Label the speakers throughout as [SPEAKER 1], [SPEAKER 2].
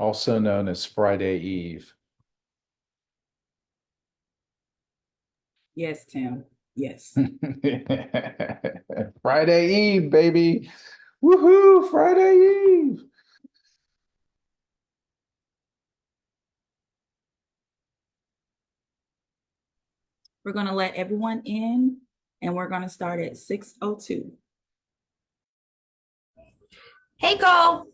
[SPEAKER 1] also known as Friday Eve.
[SPEAKER 2] Yes, Tim. Yes.
[SPEAKER 1] Friday Eve, baby. Woohoo, Friday Eve.
[SPEAKER 2] We're going to let everyone in and we're going to start at 6:02.
[SPEAKER 3] Hey, Cole.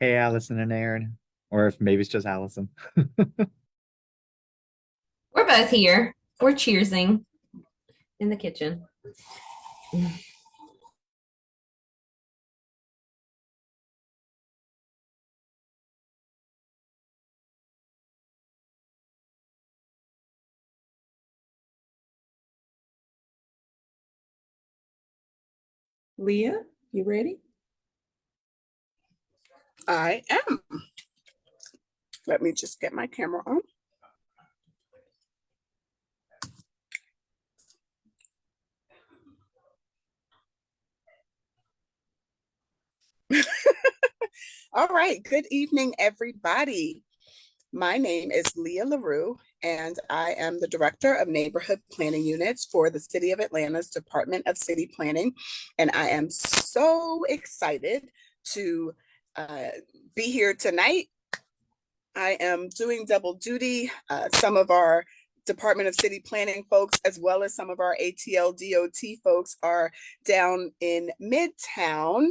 [SPEAKER 4] Hey, Allison and Aaron. Or if maybe it's just Allison.
[SPEAKER 3] We're both here. We're cheersing in the kitchen.
[SPEAKER 2] Leah, you ready?
[SPEAKER 5] I am. Let me just get my camera on. All right. Good evening, everybody. My name is Leah LaRue, and I am the Director of Neighborhood Planning Units for the City of Atlanta's Department of City Planning. And I am so excited to be here tonight. I am doing double duty. Some of our Department of City Planning folks, as well as some of our ATLDOT folks, are down in Midtown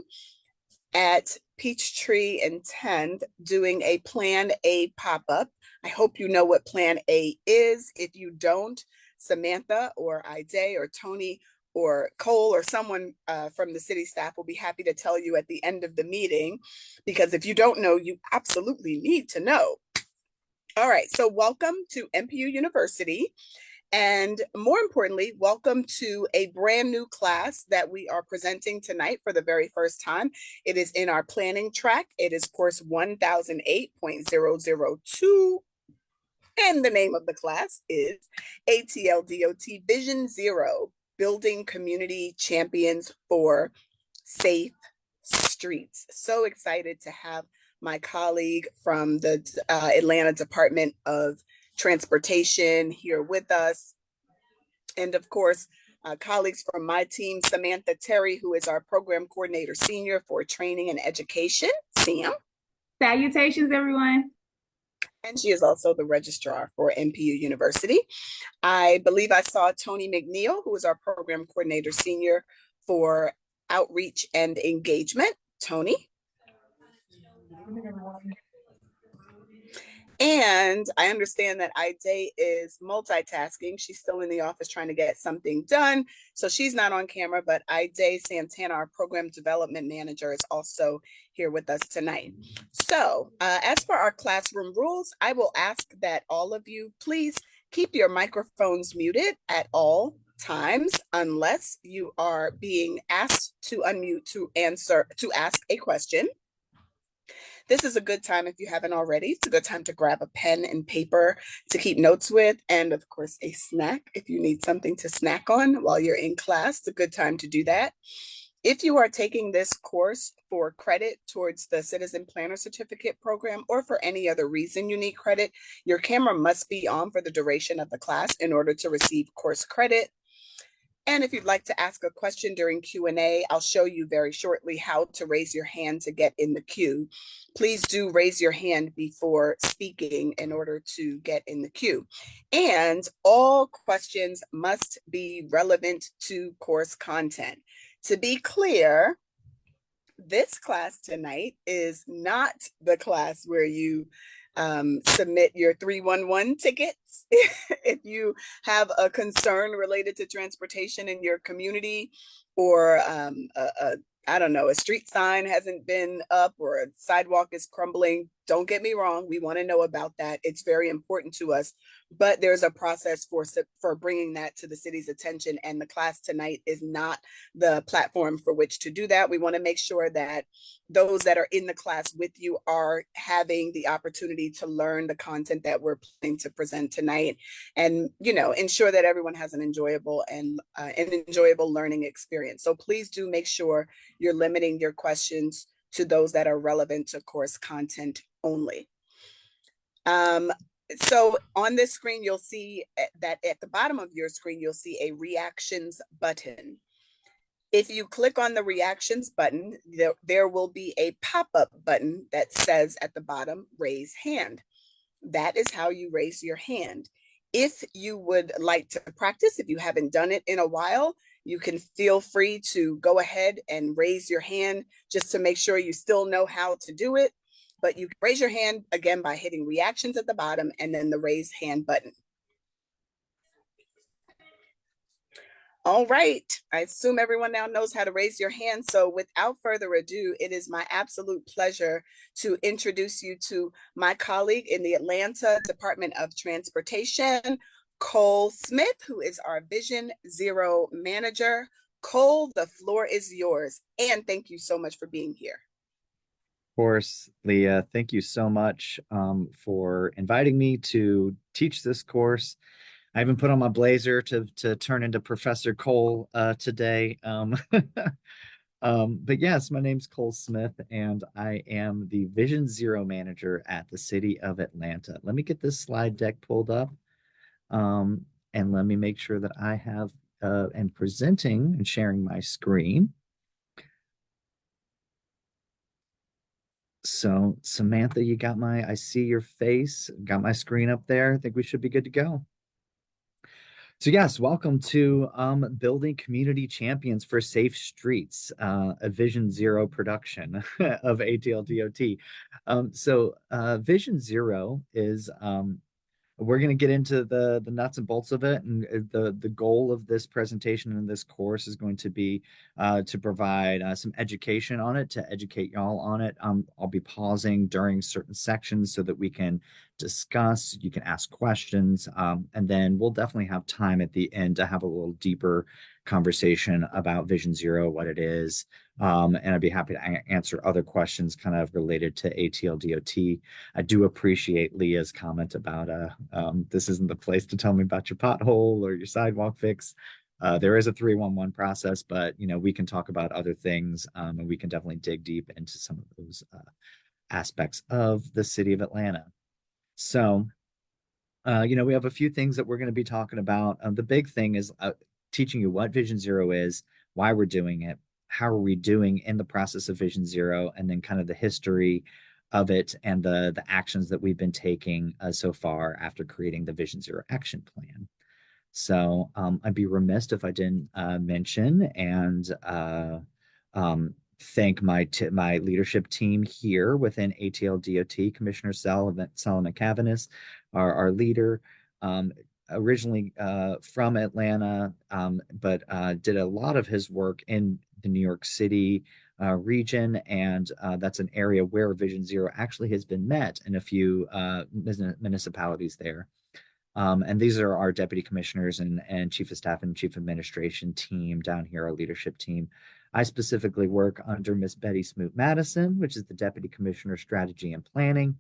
[SPEAKER 5] at Peachtree and 10th doing a Plan A pop-up. I hope you know what Plan A is. If you don't, Samantha or Ida or Tony or Cole or someone from the city staff will be happy to tell you at the end of the meeting, because if you don't know, you absolutely need to know. All right, so welcome to NPU University. And more importantly, welcome to a brand new class that we are presenting tonight for the very first time. It is in our planning track. It is course 1008.002. And the name of the class is ATLDOT Vision Zero, Building Community Champions for Safe Streets. So excited to have my colleague from the Atlanta Department of Transportation here with us. And of course, colleagues from my team, Samantha Terry, who is our program coordinator senior for training and education. Sam.
[SPEAKER 2] Salutations, everyone.
[SPEAKER 5] And she is also the registrar for NPU University. I believe I saw Tony McNeil, who is our program coordinator senior for outreach and engagement. Tony. And I understand that Ida is multitasking. She's still in the office trying to get something done. So she's not on camera, but Ida Santana, our program development manager, is also here with us tonight. So as for our classroom rules, I will ask that all of you please keep your microphones muted at all times unless you are being asked to unmute to ask a question. This is a good time, if you haven't already, it's a good time to grab a pen and paper to keep notes with, and of course a snack if you need something to snack on while you're in class. It's a good time to do that. If you are taking this course for credit towards the Citizen Planner Certificate program, or for any other reason you need credit, your camera must be on for the duration of the class in order to receive course credit. And if you'd like to ask a question during Q&A, I'll show you very shortly how to raise your hand to get in the queue. Please do raise your hand before speaking in order to get in the queue. And all questions must be relevant to course content. To be clear, this class tonight is not the class where you submit your 311 tickets. If you have a concern related to transportation in your community, or I don't know, a street sign hasn't been up or a sidewalk is crumbling, don't get me wrong, we want to know about that. It's very important to us, but there's a process for bringing that to the city's attention, and the class tonight is not the platform for which to do that. We want to make sure that those that are in the class with you are having the opportunity to learn the content that we're planning to present tonight, and ensure that everyone has an enjoyable learning experience. So please do make sure you're limiting your questions to those that are relevant to course content only. So on this screen, you'll see that at the bottom of your screen, you'll see a reactions button. If you click on the reactions button, there will be a pop-up button that says at the bottom, raise hand. That is how you raise your hand. If you would like to practice, if you haven't done it in a while, you can feel free to go ahead and raise your hand just to make sure you still know how to do it. But you can raise your hand again by hitting reactions at the bottom and then the raise hand button. All right, I assume everyone now knows how to raise your hand. So without further ado, it is my absolute pleasure to introduce you to my colleague in the Atlanta Department of Transportation, Cole Smith, who is our Vision Zero manager. Cole, the floor is yours. And thank you so much for being here.
[SPEAKER 4] Course, Leah, thank you so much for inviting me to teach this course. I even put on my blazer to turn into Professor Cole today. But yes, my name's Cole Smith, and I am the Vision Zero manager at the City of Atlanta. Let me get this slide deck pulled up, and let me make sure that I have and presenting and sharing my screen. So Samantha, you got I see your face, got my screen up there. I think we should be good to go. So yes, welcome to Building Community Champions for Safe Streets, a Vision Zero production of ATLDOT. Vision Zero is we're going to get into the nuts and bolts of it, and the goal of this presentation and this course is going to be to provide some education on it, to educate y'all on it. I'll be pausing during certain sections so that we can discuss, you can ask questions, and then we'll definitely have time at the end to have a little deeper conversation about Vision Zero, what it is, and I'd be happy to answer other questions kind of related to ATLDOT. I do appreciate Leah's comment about this isn't the place to tell me about your pothole or your sidewalk fix. There is a 311 process, but we can talk about other things, and we can definitely dig deep into some of those aspects of the city of Atlanta. So, we have a few things that we're going to be talking about. The big thing is teaching you what Vision Zero is, why we're doing it, how are we doing in the process of Vision Zero, and then kind of the history of it and the actions that we've been taking so far after creating the Vision Zero action plan. So I'd be remiss if I didn't mention and thank my leadership team here within ATLDOT, Commissioner Solomon Cavanis, our leader, originally from Atlanta, but did a lot of his work in the New York City region, and that's an area where Vision Zero actually has been met in a few municipalities there. And these are our deputy commissioners and chief of staff and chief administration team down here, our leadership team. I specifically work under Miss Betty Smoot Madison, which is the deputy commissioner strategy and planning,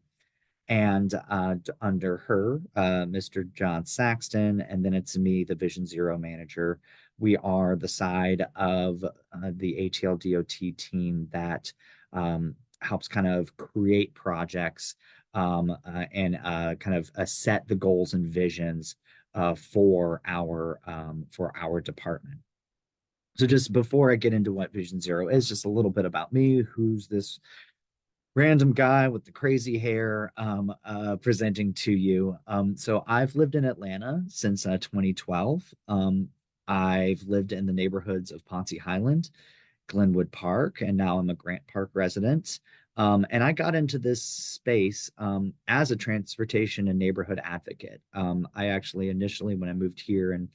[SPEAKER 4] and under her, Mr. John Saxton, and then it's me, the Vision Zero manager. We are the side of the ATLDOT team that helps kind of create projects and kind of set the goals and visions for our department. So just before I get into what Vision Zero is, just a little bit about me. Who's this random guy with the crazy hair presenting to you? So I've lived in Atlanta since 2012. I've lived in the neighborhoods of Ponce Highland, Glenwood Park, and now I'm a Grant Park resident. And I got into this space as a transportation and neighborhood advocate. I actually initially, when I moved here in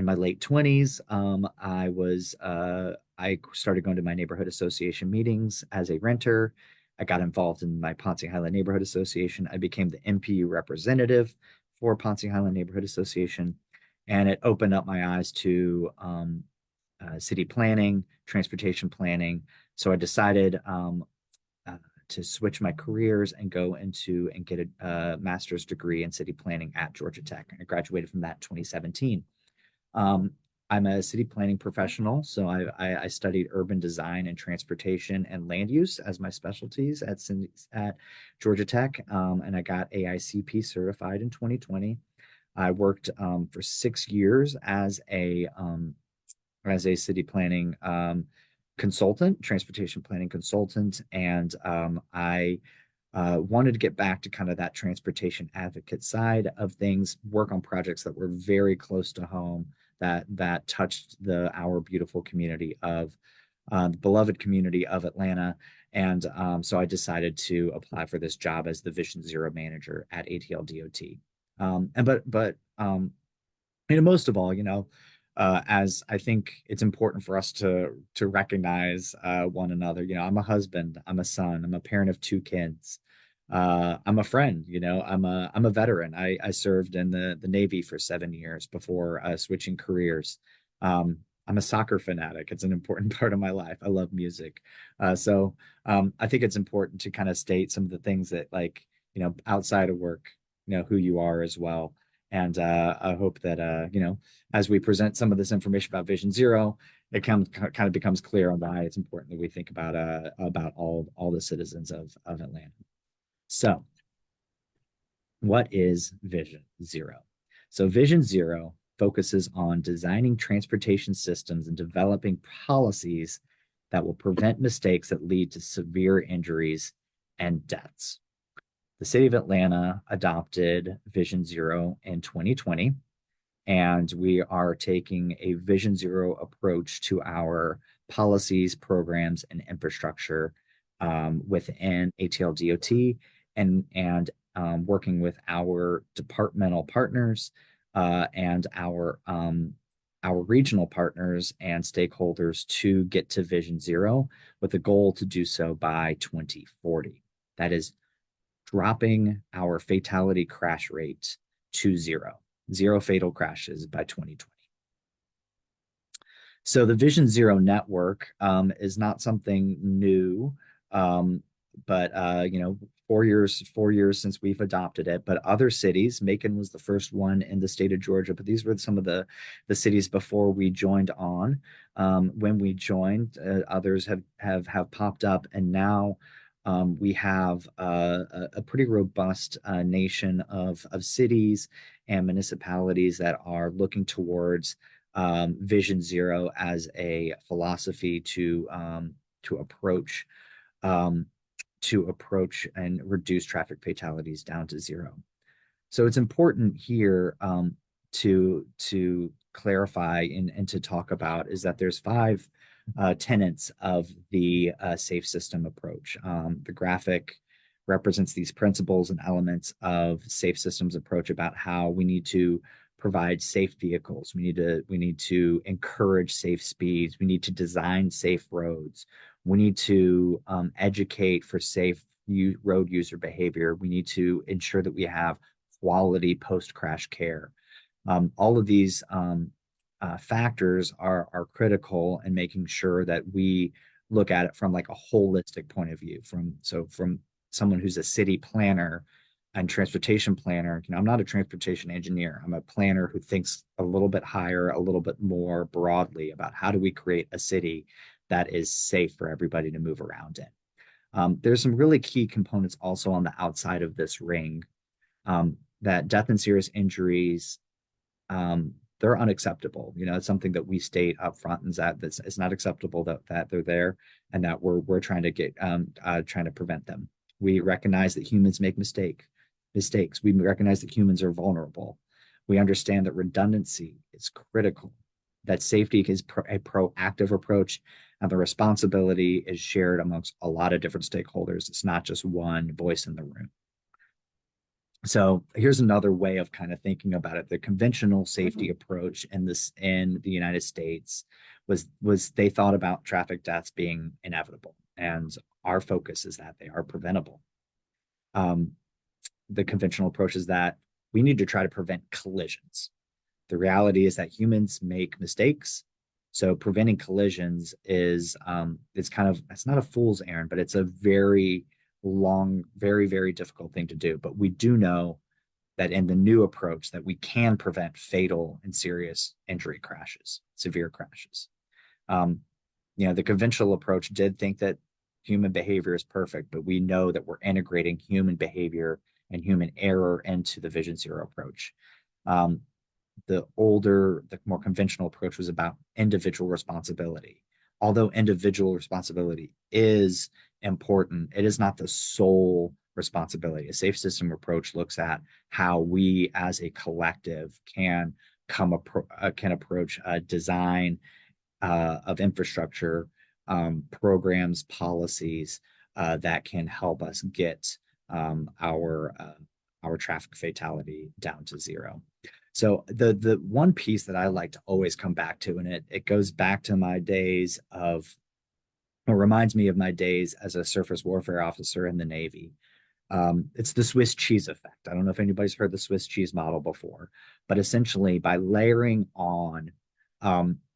[SPEAKER 4] my late 20s, I started going to my neighborhood association meetings as a renter. I got involved in my Ponce Highland Neighborhood Association. I became the MPU representative for Ponce Highland Neighborhood Association, and it opened up my eyes to city planning, transportation planning. So I decided to switch my careers and go into and get a master's degree in city planning at Georgia Tech. I graduated from that in 2017. I'm a city planning professional, so I studied urban design and transportation and land use as my specialties at Georgia Tech, and I got AICP certified in 2020. I worked for 6 years as a city planning consultant, transportation planning consultant, and I wanted to get back to kind of that transportation advocate side of things, work on projects that were very close to home, that touched our beautiful community of the beloved community of Atlanta. And so I decided to apply for this job as the Vision Zero manager at ATLDOT. Most of all, as I think it's important for us to recognize one another. I'm a husband, I'm a son, I'm a parent of 2 kids. I'm a friend, I'm a veteran. I served in the Navy for 7 years before switching careers. I'm a soccer fanatic. It's an important part of my life. I love music. So I think it's important to kind of state some of the things that, like, outside of work, who you are as well. And I hope that, as we present some of this information about Vision Zero, it kind of becomes clear on why it's important that we think about all the citizens of Atlanta. So, what is Vision Zero? So, Vision Zero focuses on designing transportation systems and developing policies that will prevent mistakes that lead to severe injuries and deaths. The city of Atlanta adopted Vision Zero in 2020, and we are taking a Vision Zero approach to our policies, programs, and infrastructure within ATLDOT, and working with our departmental partners and our regional partners and stakeholders to get to Vision Zero, with a goal to do so by 2040. That is dropping our fatality crash rate to zero fatal crashes by 2020. So the Vision Zero network is not something new, but 4 years since we've adopted it. But other cities, Macon was the first one in the state of Georgia, but these were some of the cities before we joined on. When we joined, others have popped up, and now we have a pretty robust nation of cities and municipalities that are looking towards Vision Zero as a philosophy to approach and reduce traffic fatalities down to zero. So it's important here to clarify and to talk about is that there's 5 tenets of the safe system approach. The graphic represents these principles and elements of safe systems approach about how we need to provide safe vehicles. We need to encourage safe speeds. We need to design safe roads. We need to educate for safe road user behavior. We need to ensure that we have quality post-crash care. All of these factors are critical in making sure that we look at it from like a holistic point of view. From someone who's a city planner and transportation planner, I'm not a transportation engineer. I'm a planner who thinks a little bit higher, a little bit more broadly about how do we create a city that is safe for everybody to move around in. There's some really key components also on the outside of this ring, that death and serious injuries, they're unacceptable. It's something that we state up front, and that it's not acceptable that they're there, and that we're trying to prevent them. We recognize that humans make mistakes. We recognize that humans are vulnerable. We understand that redundancy is critical, that safety is a proactive approach, and the responsibility is shared amongst a lot of different stakeholders. It's not just one voice in the room. So here's another way of kind of thinking about it. The conventional safety approach in the United States was they thought about traffic deaths being inevitable, and our focus is that they are preventable. The conventional approach is that we need to try to prevent collisions. The reality is that humans make mistakes, so preventing collisions is it's not a fool's errand, but it's a very long, very, very difficult thing to do. But we do know that in the new approach that we can prevent fatal and serious injury crashes, severe crashes. The conventional approach did think that human behavior is perfect, but we know that we're integrating human behavior and human error into the Vision Zero approach. The more conventional approach was about individual responsibility. Although individual responsibility is important, it is not the sole responsibility. A safe system approach looks at how we as a collective can approach design of infrastructure, programs, policies that can help us get our traffic fatality down to zero. So the one piece that I like to always come back to, and it goes back to my days of, or reminds me of my days as a surface warfare officer in the Navy. It's the Swiss cheese effect. I don't know if anybody's heard the Swiss cheese model before, but essentially by layering on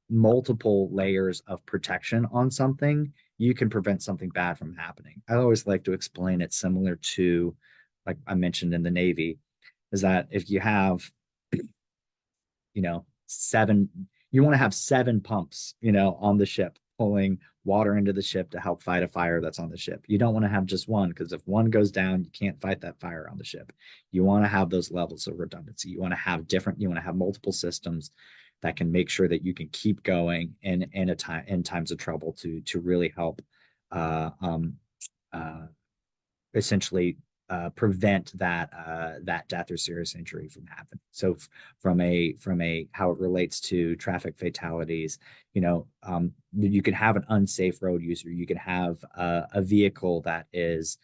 [SPEAKER 4] multiple layers of protection on something, you can prevent something bad from happening. I always like to explain it similar to, like I mentioned in the Navy, is that if you have, you want to have 7 pumps, on the ship pulling water into the ship to help fight a fire that's on the ship. You don't want to have just one, because if one goes down, you can't fight that fire on the ship. You want to have those levels of redundancy. You want to have multiple systems that can make sure that you can keep going in times of trouble to really help essentially prevent that death or serious injury from happening. So from a how it relates to traffic fatalities, you can have an unsafe road user. You can have a vehicle that is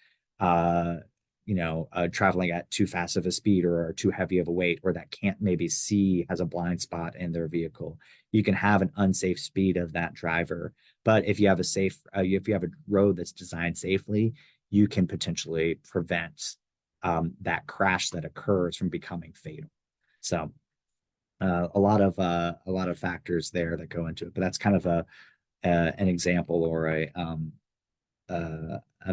[SPEAKER 4] traveling at too fast of a speed or too heavy of a weight, or that can't maybe see, has a blind spot in their vehicle. You can have an unsafe speed of that driver, but if you have if you have a road that's designed safely, you can potentially prevent that crash that occurs from becoming fatal. So a lot of factors there that go into it, but that's kind of an example or a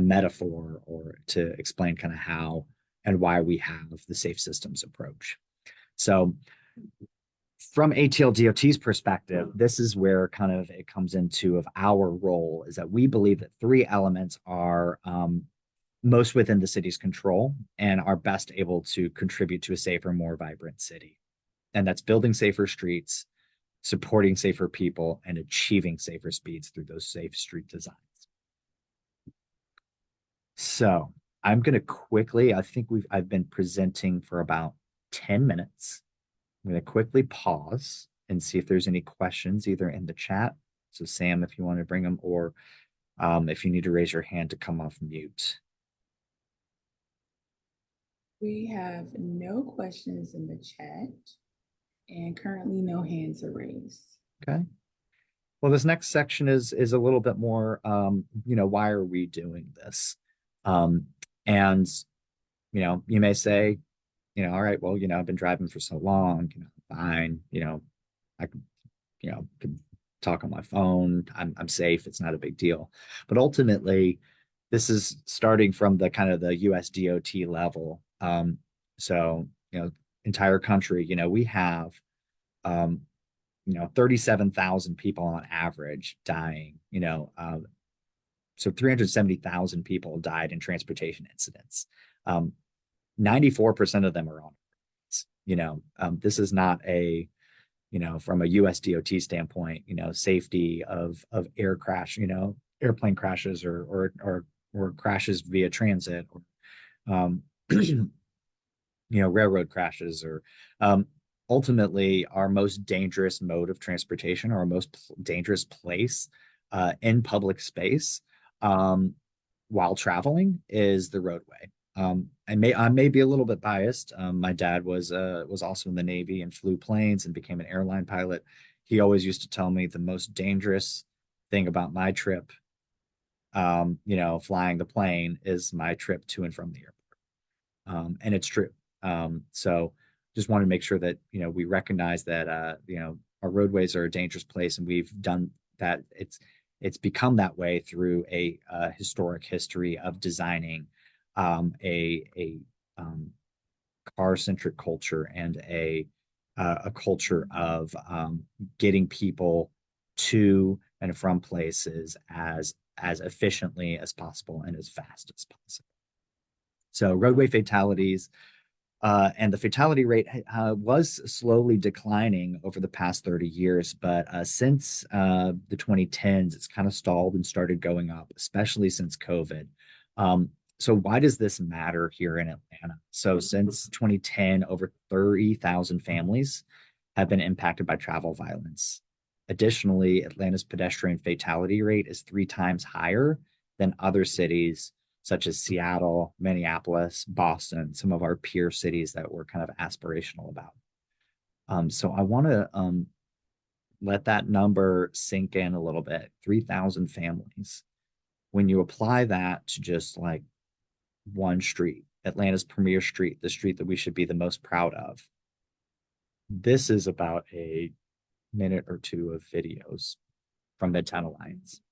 [SPEAKER 4] metaphor, or to explain kind of how and why we have the safe systems approach. So from ATL-DOT's perspective, this is where kind of it comes into of our role, is that we believe that 3 elements are most within the city's control and are best able to contribute to a safer, more vibrant city. And that's building safer streets, supporting safer people, and achieving safer speeds through those safe street designs. So I'm going to quickly, I've been presenting for about 10 minutes. I'm going to quickly pause and see if there's any questions either in the chat. So Sam, if you want to bring them, or if you need to raise your hand to come off mute.
[SPEAKER 2] We have no questions in the chat, and currently no hands are raised.
[SPEAKER 4] Okay. Well, this next section is a little bit more, why are we doing this? And, you may say, all right, well, I've been driving for so long, fine, I can talk on my phone. I'm safe. It's not a big deal. But ultimately, this is starting from the kind of the US DOT level. So, entire country, we have, 37,000 people on average dying, so 370,000 people died in transportation incidents. 94% of them are on roads. This is not a, from a US DOT standpoint, safety of air crash, airplane crashes or crashes via transit, or railroad crashes, or ultimately our most dangerous mode of transportation, or our most dangerous place in public space while traveling is the roadway. I may be a little bit biased. My dad was also in the Navy and flew planes and became an airline pilot. He always used to tell me the most dangerous thing about my trip, flying the plane, is my trip to and from the airport. And it's true. So just want to make sure that, we recognize that, our roadways are a dangerous place, and we've done that. It's become that way through a historic history of designing a car-centric culture and a culture of getting people to and from places as efficiently as possible and as fast as possible. So roadway fatalities and the fatality rate was slowly declining over the past 30 years, but since the 2010s, it's kind of stalled and started going up, especially since COVID. So why does this matter here in Atlanta? So since 2010, over 30,000 families have been impacted by travel violence. Additionally, Atlanta's pedestrian fatality rate is 3 times higher than other cities such as Seattle, Minneapolis, Boston, some of our peer cities that we're kind of aspirational about. So I want to let that number sink in a little bit. 3,000 families. When you apply that to just like one street, Atlanta's premier street, the street that we should be the most proud of, this is about a minute or two of videos from Midtown Alliance.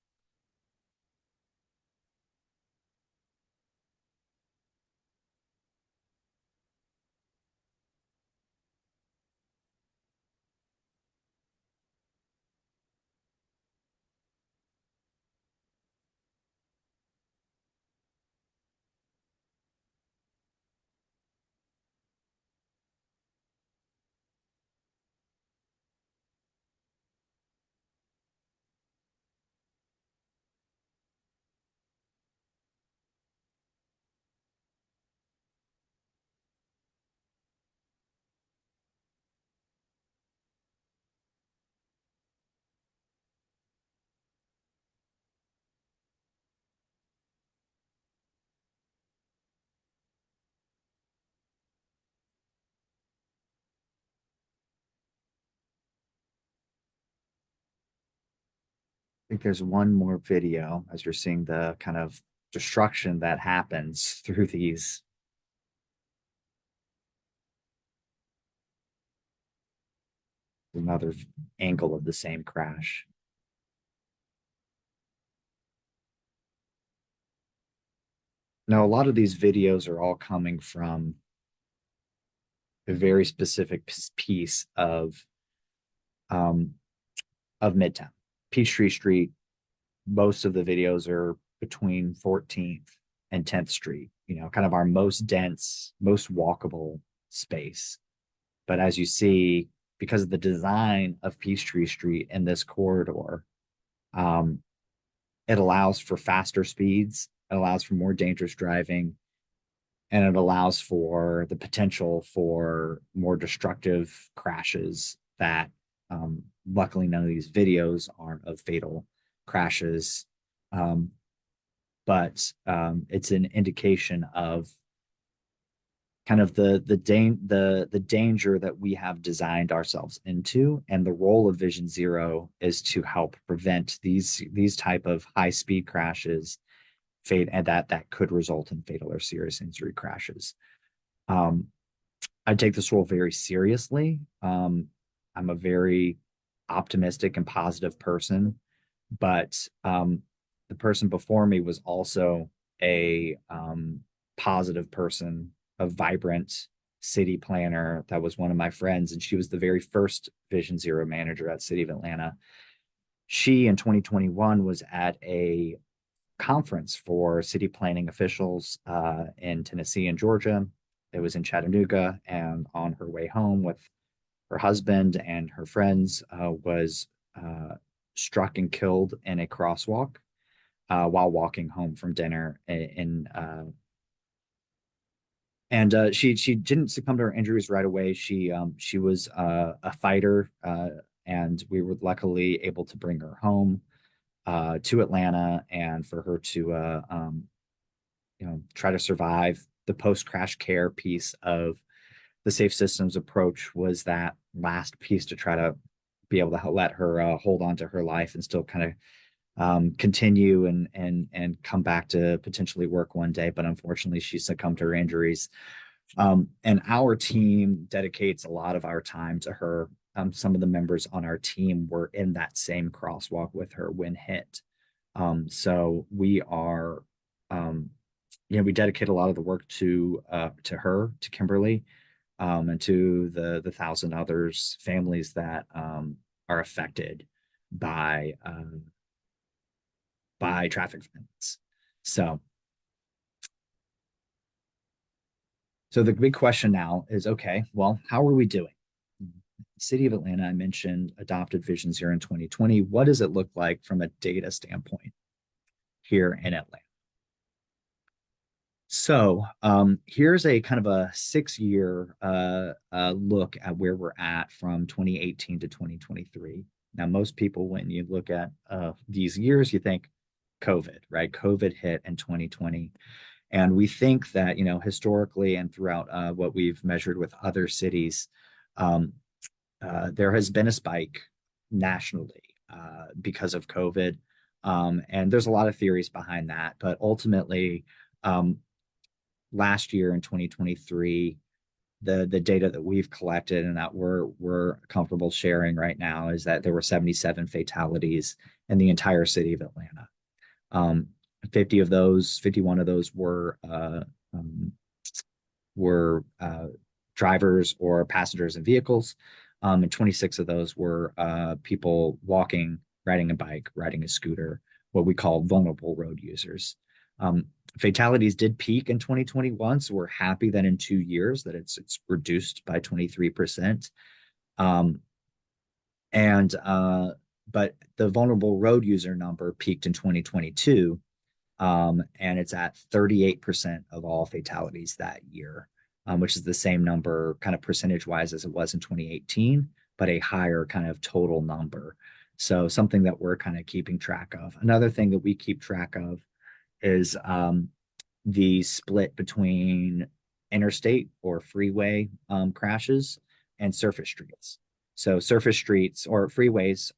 [SPEAKER 4] I think there's one more video as you're seeing the kind of destruction that happens through these. Another angle of the same crash. Now, a lot of these videos are all coming from a very specific piece of Midtown. Peachtree Street, most of the videos are between 14th and 10th Street, you know, kind of our most dense, most walkable space. But as you see, because of the design of Peachtree Street and this corridor, it allows for faster speeds, it allows for more dangerous driving, and it allows for the potential for more destructive crashes that luckily none of these videos aren't of fatal crashes. But it's an indication of kind of the danger that we have designed ourselves into, and the role of Vision Zero is to help prevent these type of high speed crashes, and that could result in fatal or serious injury crashes. I take this role very seriously. I'm a very optimistic and positive person, but the person before me was also a positive person, a vibrant city planner that was one of my friends, and she was the very first Vision Zero manager at City of Atlanta. She in 2021 was at a conference for city planning officials in Tennessee and Georgia. It was in Chattanooga, and on her way home with her husband and her friends was struck and killed in a crosswalk while walking home from dinner she didn't succumb to her injuries right away. She was a fighter, and we were luckily able to bring her home to Atlanta, and for her to try to survive. The post crash care piece of the safe systems approach was that last piece to try to be able to let her hold on to her life and still kind of continue and come back to potentially work one day. But unfortunately, she succumbed to her injuries. And our team dedicates a lot of our time to her. Some of the members on our team were in that same crosswalk with her when hit. So we are we dedicate a lot of the work to her, to Kimberly, and to the 1,000 others families that are affected by traffic violence. So the big question now is, okay, well, how are we doing? The city of Atlanta, I mentioned, adopted Vision Zero in 2020. What does it look like from a data standpoint here in Atlanta? So here's a kind of a 6-year look at where we're at from 2018 to 2023. Now, most people, when you look at these years, you think COVID, right? COVID hit in 2020. And we think that, historically and throughout what we've measured with other cities, there has been a spike nationally because of COVID. And there's a lot of theories behind that. But ultimately, last year in 2023, the data that we've collected and that we're comfortable sharing right now is that there were 77 fatalities in the entire city of Atlanta. 51 of those were drivers or passengers in vehicles, and 26 of those were people walking, riding a bike, riding a scooter, what we call vulnerable road users. Fatalities did peak in 2021, so we're happy that in 2 years that it's reduced by 23%. But the vulnerable road user number peaked in 2022, and it's at 38% of all fatalities that year, which is the same number kind of percentage-wise as it was in 2018, but a higher kind of total number. So something that we're kind of keeping track of. Another thing that we keep track of is the split between interstate or freeway crashes and surface streets. So surface streets or freeways,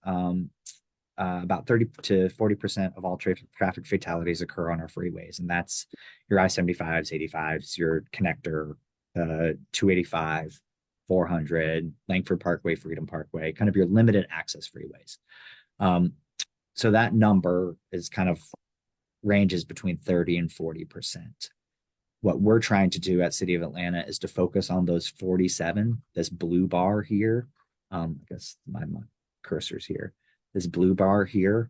[SPEAKER 4] about 30 to 40% of all traffic fatalities occur on our freeways. And that's your I-75s, 85s, your connector, 285, 400, Langford Parkway, Freedom Parkway, kind of your limited access freeways. So that number is kind of ranges between 30 and 40%. What we're trying to do at City of Atlanta is to focus on those 47, this blue bar here. I guess my cursor's here, this blue bar here,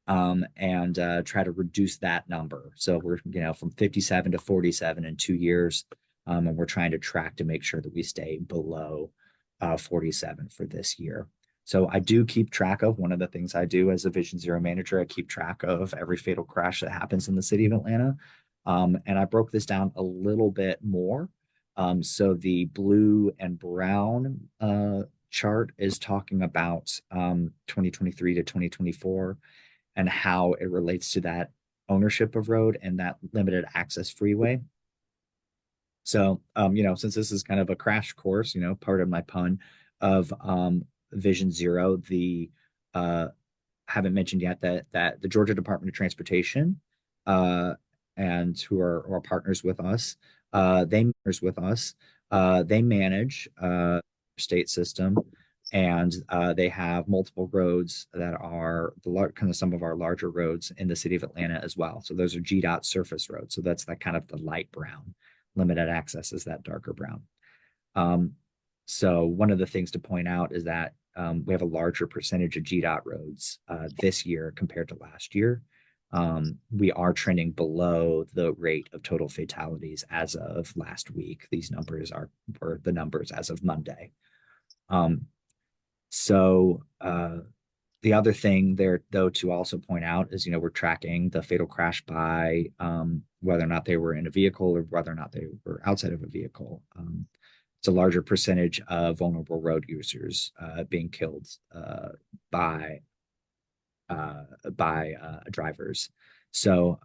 [SPEAKER 4] and try to reduce that number. So we're, from 57 to 47 in 2 years, and we're trying to track to make sure that we stay below 47 for this year. So I do keep track of, one of the things I do as a Vision Zero manager, I keep track of every fatal crash that happens in the city of Atlanta. And I broke this down a little bit more. So the blue and brown chart is talking about 2023 to 2024 and how it relates to that ownership of road and that limited access freeway. So, since this is kind of a crash course, part of my pun of Vision Zero, haven't mentioned yet that the Georgia Department of Transportation and who are partners with us, they manage state system, and they have multiple roads that are kind of some of our larger roads in the city of Atlanta as well. So those are GDOT surface roads. So that's that kind of the light brown. Limited access is that darker brown. So one of the things to point out is that we have a larger percentage of GDOT roads this year compared to last year. We are trending below the rate of total fatalities as of last week. These numbers were the numbers as of Monday. The other thing there, though, to also point out is, we're tracking the fatal crash by whether or not they were in a vehicle or whether or not they were outside of a vehicle. It's a larger percentage of vulnerable road users being killed by drivers. So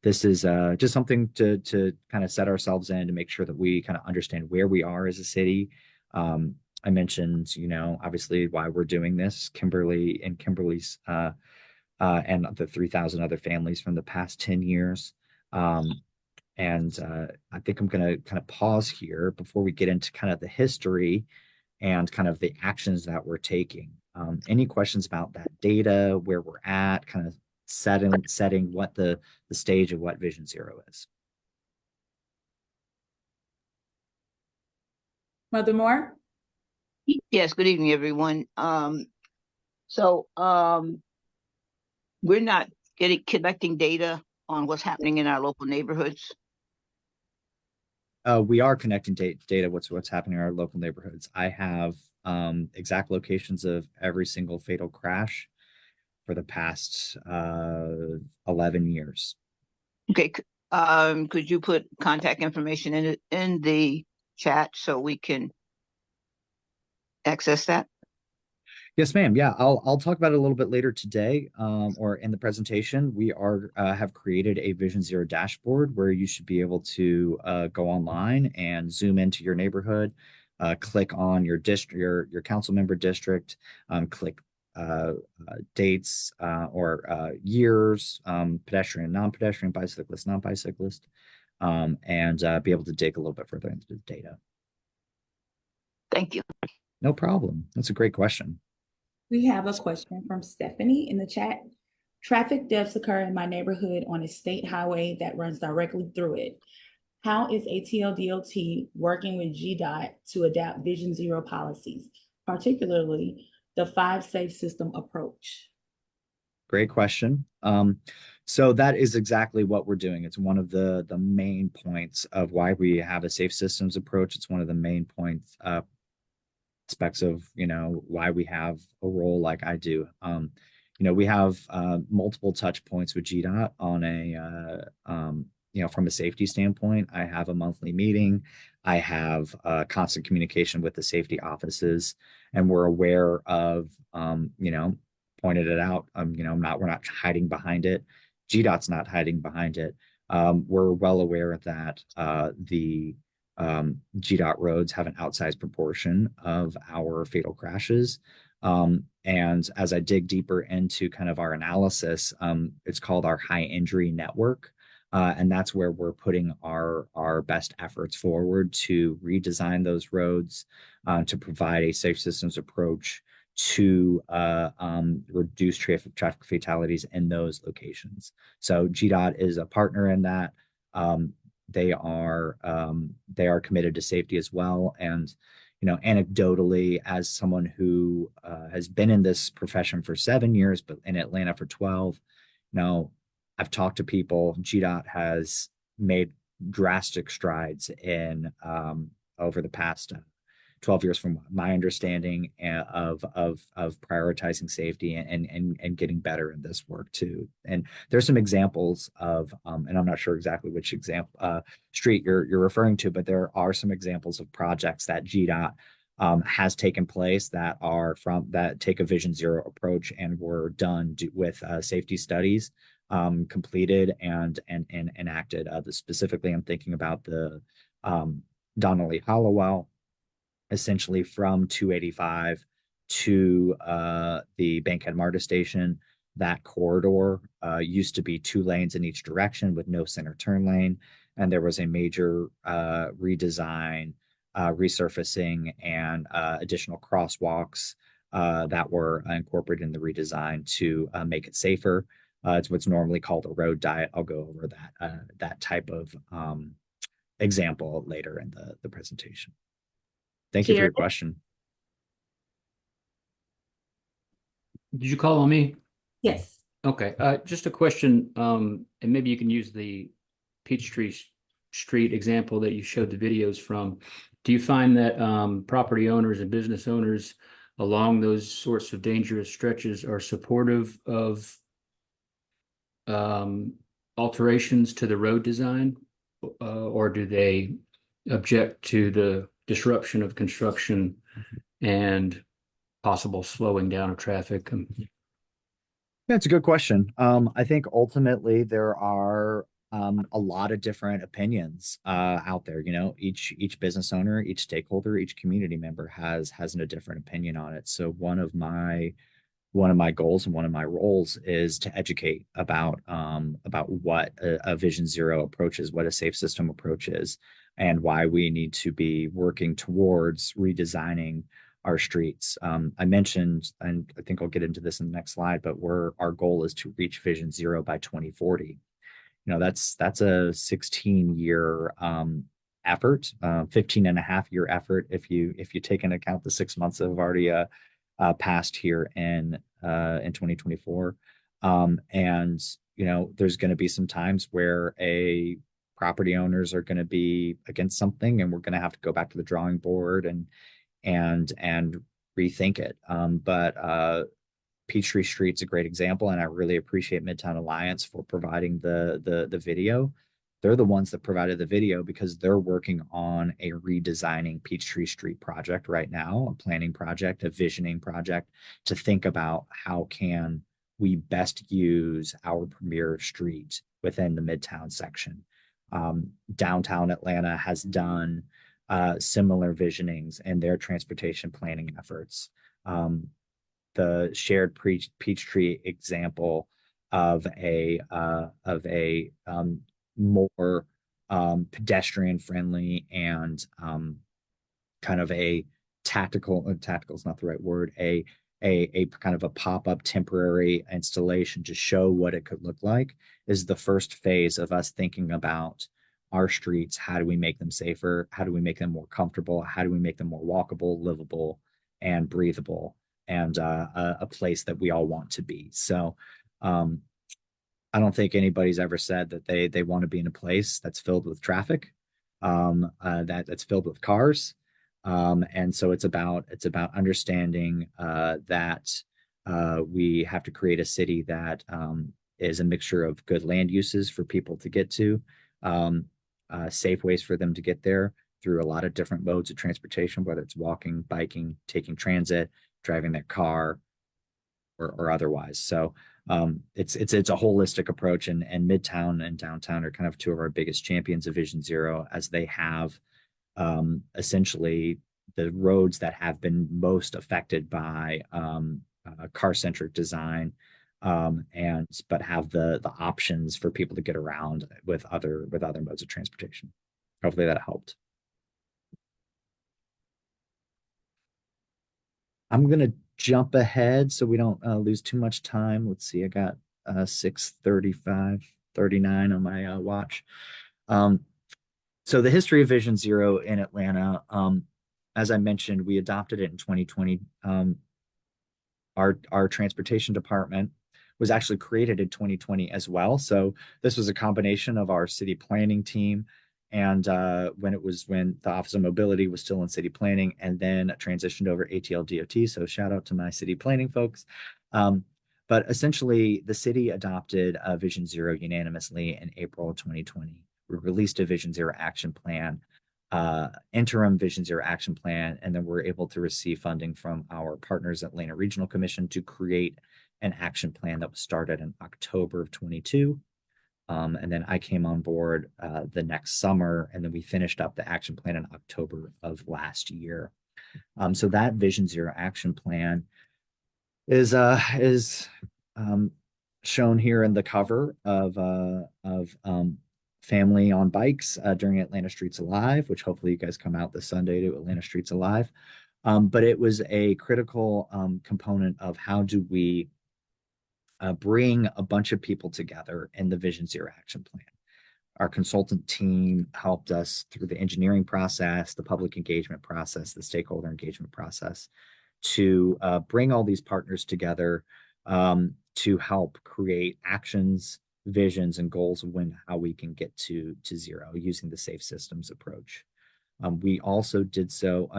[SPEAKER 4] this is just something to kind of set ourselves in to make sure that we kind of understand where we are as a city. I mentioned, obviously why we're doing this, Kimberly's and the 3,000 other families from the past 10 years. And I think I'm going to kind of pause here before we get into kind of the history and kind of the actions that we're taking. Any questions about that data, where we're at, kind of setting what the stage of what Vision Zero is.
[SPEAKER 2] Mother Moore?
[SPEAKER 6] Yes, good evening, everyone. We're not collecting data on what's happening in our local neighborhoods.
[SPEAKER 4] We are connecting data what's happening in our local neighborhoods. I have exact locations of every single fatal crash for the past 11 years.
[SPEAKER 6] Okay, could you put contact information in the chat so we can access that?
[SPEAKER 4] Yes, ma'am. Yeah, I'll talk about it a little bit later today, or in the presentation. We have created a Vision Zero dashboard where you should be able to go online and zoom into your neighborhood, click on your district, your council member district, click dates or years, pedestrian, non-pedestrian, bicyclist, non-bicyclist, and be able to dig a little bit further into the data.
[SPEAKER 6] Thank you.
[SPEAKER 4] No problem. That's a great question.
[SPEAKER 2] We have a question from Stephanie in the chat. Traffic deaths occur in my neighborhood on a state highway that runs directly through it. How is ATLDOT working with GDOT to adapt Vision Zero policies, particularly the 5 safe system approach?
[SPEAKER 4] Great question. So that is exactly what we're doing. It's one of the main points of why we have a safe systems approach. It's one of the main points aspects of why we have a role like I do. We have multiple touch points with GDOT on a from a safety standpoint. I have a monthly meeting. I have constant communication with the safety offices, and we're aware of pointed it out. We're not hiding behind it. GDOT's not hiding behind it. We're well aware that the GDOT roads have an outsized proportion of our fatal crashes. And as I dig deeper into kind of our analysis, it's called our high injury network. And that's where we're putting our best efforts forward to redesign those roads, to provide a safe systems approach to reduce traffic fatalities in those locations. So GDOT is a partner in that. They are committed to safety as well. And anecdotally, as someone who has been in this profession for 7 years, but in Atlanta for 12, I've talked to people. GDOT has made drastic strides in over the past 12 years, from my understanding of prioritizing safety and getting better in this work too. And there's some examples of, and I'm not sure exactly which street you're referring to, but there are some examples of projects that GDOT has taken place that take a Vision Zero approach and were done with safety studies completed and enacted. Specifically, I'm thinking about the Donnelly Hollowell, essentially from 285 to the Bankhead MARTA station. That corridor used to be 2 lanes in each direction with no center turn lane. And there was a major redesign, resurfacing, and additional crosswalks that were incorporated in the redesign to make it safer. It's what's normally called a road diet. I'll go over that type of example later in the presentation. Thank you for your question.
[SPEAKER 7] Did you call on me?
[SPEAKER 2] Yes.
[SPEAKER 7] Okay. Just a question, and maybe you can use the Peachtree Street example that you showed the videos from. Do you find that property owners and business owners along those sorts of dangerous stretches are supportive of alterations to the road design, or do they object to the disruption of construction and possible slowing down of traffic?
[SPEAKER 4] Yeah, it's a good question. I think ultimately there are a lot of different opinions out there. Each business owner, each stakeholder, each community member has a different opinion on it. So one of my goals and one of my roles is to educate about what a Vision Zero approach is, what a safe system approach is, and why we need to be working towards redesigning our streets. I mentioned, and I think I'll get into this in the next slide, but our goal is to reach Vision Zero by 2040. That's a 16-year effort, 15 and a half year effort if you take into account the 6 months that have already passed here in 2024. And there's going to be some times where property owners are going to be against something, and we're going to have to go back to the drawing board and rethink it. But Peachtree Street's a great example, and I really appreciate Midtown Alliance for providing the video. They're the ones that provided the video because they're working on a redesigning Peachtree Street project right now, a planning project, a visioning project, to think about how can we best use our premier street within the Midtown section. Downtown Atlanta has done similar visionings in their transportation planning efforts. The shared Peachtree example of a more pedestrian friendly and kind of a tactical is not the right word, a kind of a pop-up temporary installation to show what it could look like is the first phase of us thinking about our streets. How do we make them safer? How do we make them more comfortable? How do we make them more walkable, livable, and breathable, and a place that we all want to be? So I don't think anybody's ever said that they want to be in a place that's filled with traffic, that's filled with cars. And so it's about understanding that we have to create a city that is a mixture of good land uses for people to get to, safe ways for them to get there through a lot of different modes of transportation, whether it's walking, biking, taking transit, driving their car, or otherwise. So it's a holistic approach, and Midtown and Downtown are kind of two of our biggest champions of Vision Zero, as they have essentially the roads that have been most affected by car-centric design, but have the options for people to get around with other modes of transportation. Hopefully that helped. I'm gonna jump ahead so we don't lose too much time. Let's see, I got 6:35:39 on my watch. So the history of Vision Zero in Atlanta, as I mentioned, we adopted it in 2020. Our transportation department was actually created in 2020 as well. So this was a combination of our city planning team, and when the Office of Mobility was still in city planning, and then transitioned over Atldot. So shout out to my city planning folks. But essentially, the city adopted Vision Zero unanimously in April of 2020. We released a Vision Zero action plan, interim Vision Zero action plan, and then we're able to receive funding from our partners at Atlanta Regional Commission to create an action plan that was started in October of 22. And then I came on board the next summer, and then we finished up the action plan in October of last year. So that Vision Zero action plan is shown here in the cover of Family on Bikes during Atlanta Streets Alive, which hopefully you guys come out this Sunday to Atlanta Streets Alive. But it was a critical component of how do we bring a bunch of people together in the Vision Zero action plan. Our consultant team helped us through the engineering process, the public engagement process, the stakeholder engagement process, to bring all these partners together to help create actions, visions, and goals of how we can get to zero using the safe systems approach. We also did so.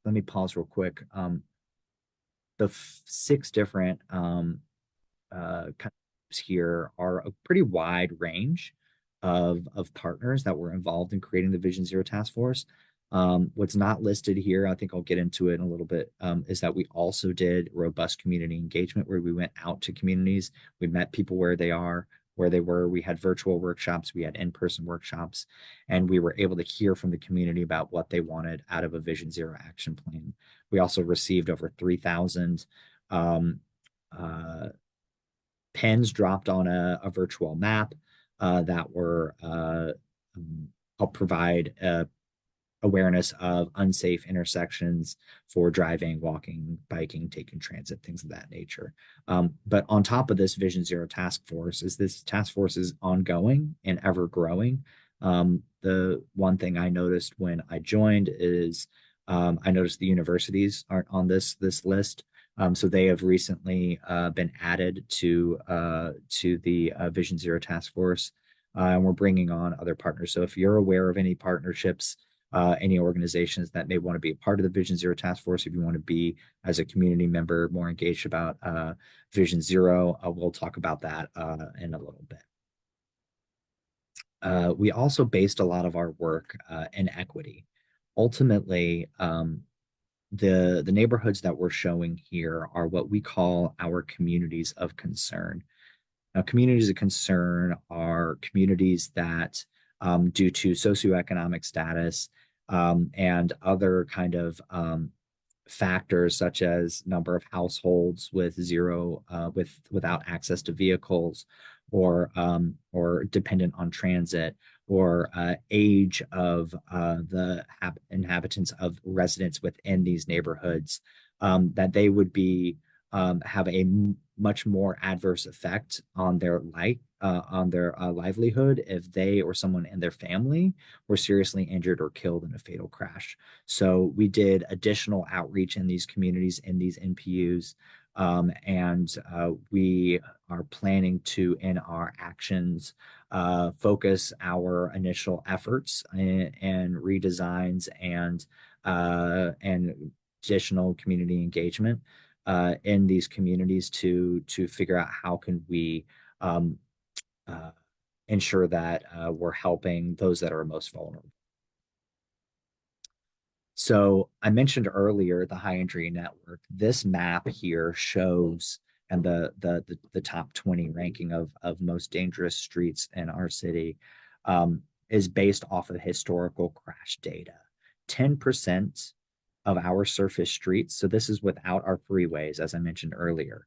[SPEAKER 4] Let me pause real quick. The 6 different kind of here are a pretty wide range of partners that were involved in creating the Vision Zero Task Force. What's not listed here, I think I'll get into it in a little bit, is that we also did robust community engagement, where we went out to communities. We met people where they were. We had virtual workshops, we had in-person workshops, and we were able to hear from the community about what they wanted out of a Vision Zero action plan. We also received over 3,000 pens dropped on a virtual map that were help provide a awareness of unsafe intersections for driving, walking, biking, taking transit, things of that nature. But on top of this Vision Zero task force, this task force is ongoing and ever growing. The one thing I noticed when I joined is I noticed the universities aren't on this list. So they have recently been added to the Vision Zero task force, and we're bringing on other partners. So if you're aware of any partnerships, any organizations that may want to be a part of the Vision Zero task force, if you want to be as a community member more engaged about Vision Zero, we'll talk about that in a little bit. We also based a lot of our work in equity. Ultimately, the neighborhoods that we're showing here are what we call our communities of concern. Now, communities of concern are communities that, due to socioeconomic status and other kind of factors such as number of households with without access to vehicles, or dependent on transit, or age of the inhabitants of residents within these neighborhoods, that they would be have a much more adverse effect on their livelihood if they or someone in their family were seriously injured or killed in a fatal crash. So we did additional outreach in these communities, in these NPUs, and we are planning to, in our actions, focus our initial efforts and redesigns and additional community engagement in these communities to figure out how can we ensure that we're helping those that are most vulnerable. So I mentioned earlier the high injury network. This map here shows, and the top 20 ranking of most dangerous streets in our city is based off of historical crash data. 10% of our surface streets, so this is without our freeways, as I mentioned earlier,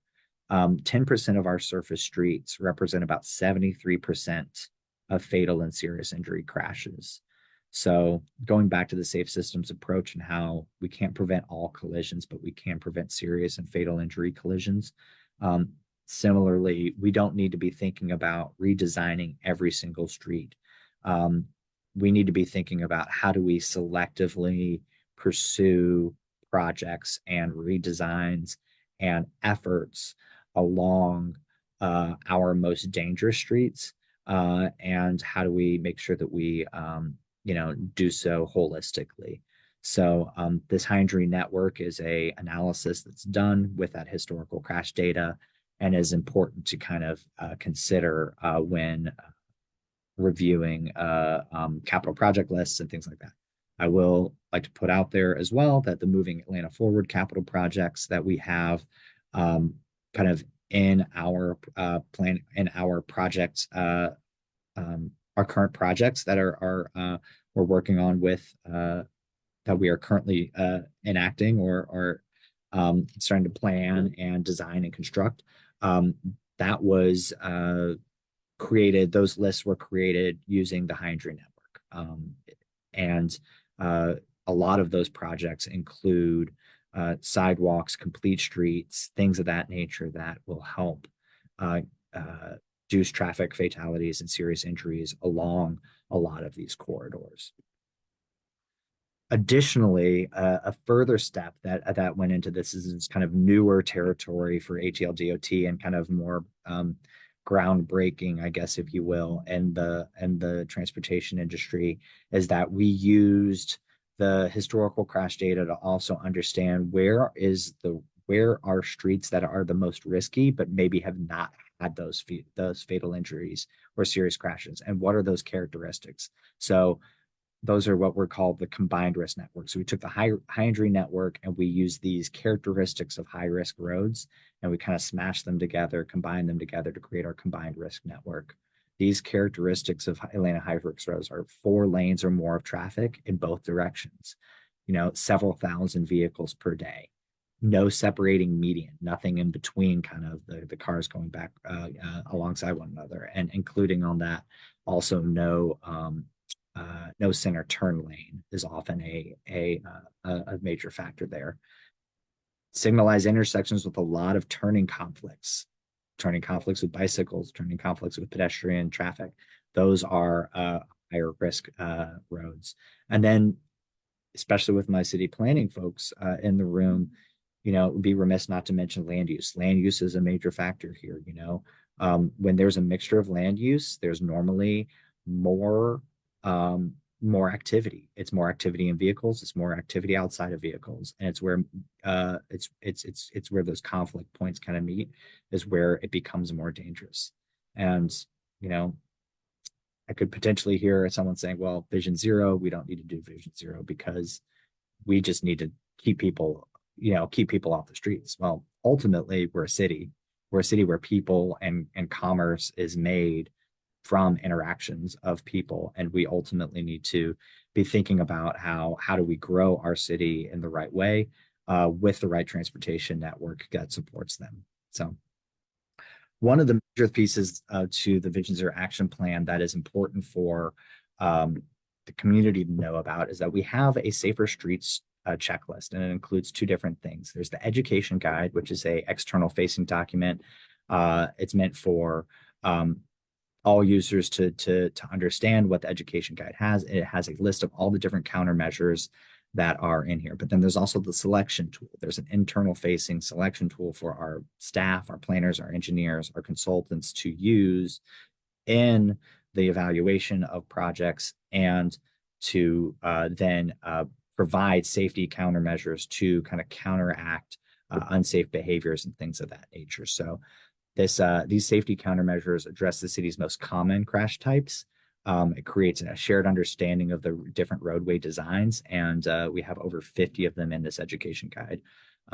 [SPEAKER 4] 10% of our surface streets represent about 73% of fatal and serious injury crashes. So going back to the safe systems approach and how we can't prevent all collisions, but we can prevent serious and fatal injury collisions. Similarly, we don't need to be thinking about redesigning every single street. We need to be thinking about how do we selectively pursue projects and redesigns and efforts along our most dangerous streets, and how do we make sure that we do so holistically. So this high injury network is a analysis that's done with that historical crash data and is important to kind of consider when reviewing capital project lists and things like that. I will like to put out there as well that the Moving Atlanta Forward capital projects that we have kind of in our plan, in our projects, our current projects that we're working on with that we are currently enacting or starting to plan and design and construct. That was created, those lists were created using the high injury network. And a lot of those projects include sidewalks, complete streets, things of that nature that will help reduce traffic fatalities and serious injuries along a lot of these corridors. Additionally, a further step that went into this is kind of newer territory for ATLDOT and kind of more groundbreaking, I guess, if you will, and the transportation industry, is that we used the historical crash data to also understand where are streets that are the most risky, but maybe have not had those fatal injuries or serious crashes, and what are those characteristics. So those are what we're called the combined risk network. So we took the high injury network and we used these characteristics of high risk roads, and we kind of smashed them together, combined them together to create our combined risk network. These characteristics of Atlanta high risk roads are 4 lanes or more of traffic in both directions, several thousand vehicles per day, no separating median, nothing in between kind of the cars going back alongside one another, and including on that also no no center turn lane is often a major factor there. Signalized intersections with a lot of turning conflicts with bicycles, turning conflicts with pedestrian traffic. Those are higher risk roads. And then, especially with my city planning folks in the room, it would be remiss not to mention land use. Land use is a major factor here. When there's a mixture of land use, there's normally more more activity. It's more activity in vehicles. It's more activity outside of vehicles, and it's where it's where those conflict points kind of meet, is where it becomes more dangerous. And I could potentially hear someone saying, "Well, Vision Zero, we don't need to do Vision Zero because we just need to keep people off the streets." Well, ultimately, we're a city. We're a city where people and commerce is made from interactions of people, and we ultimately need to be thinking about how do we grow our city in the right way with the right transportation network that supports them. So one of the major pieces to the Vision Zero action plan that is important for the community to know about is that we have a safer streets checklist, and it includes two different things. There's the education guide, which is a external facing document. It's meant for all users to understand what the education guide has. It has a list of all the different countermeasures that are in here. But then there's also the selection tool. There's an internal facing selection tool for our staff, our planners, our engineers, our consultants to use in the evaluation of projects, and to then provide safety countermeasures to kind of counteract unsafe behaviors and things of that nature. So these safety countermeasures address the city's most common crash types. It creates a shared understanding of the different roadway designs, and we have over 50 of them in this education guide.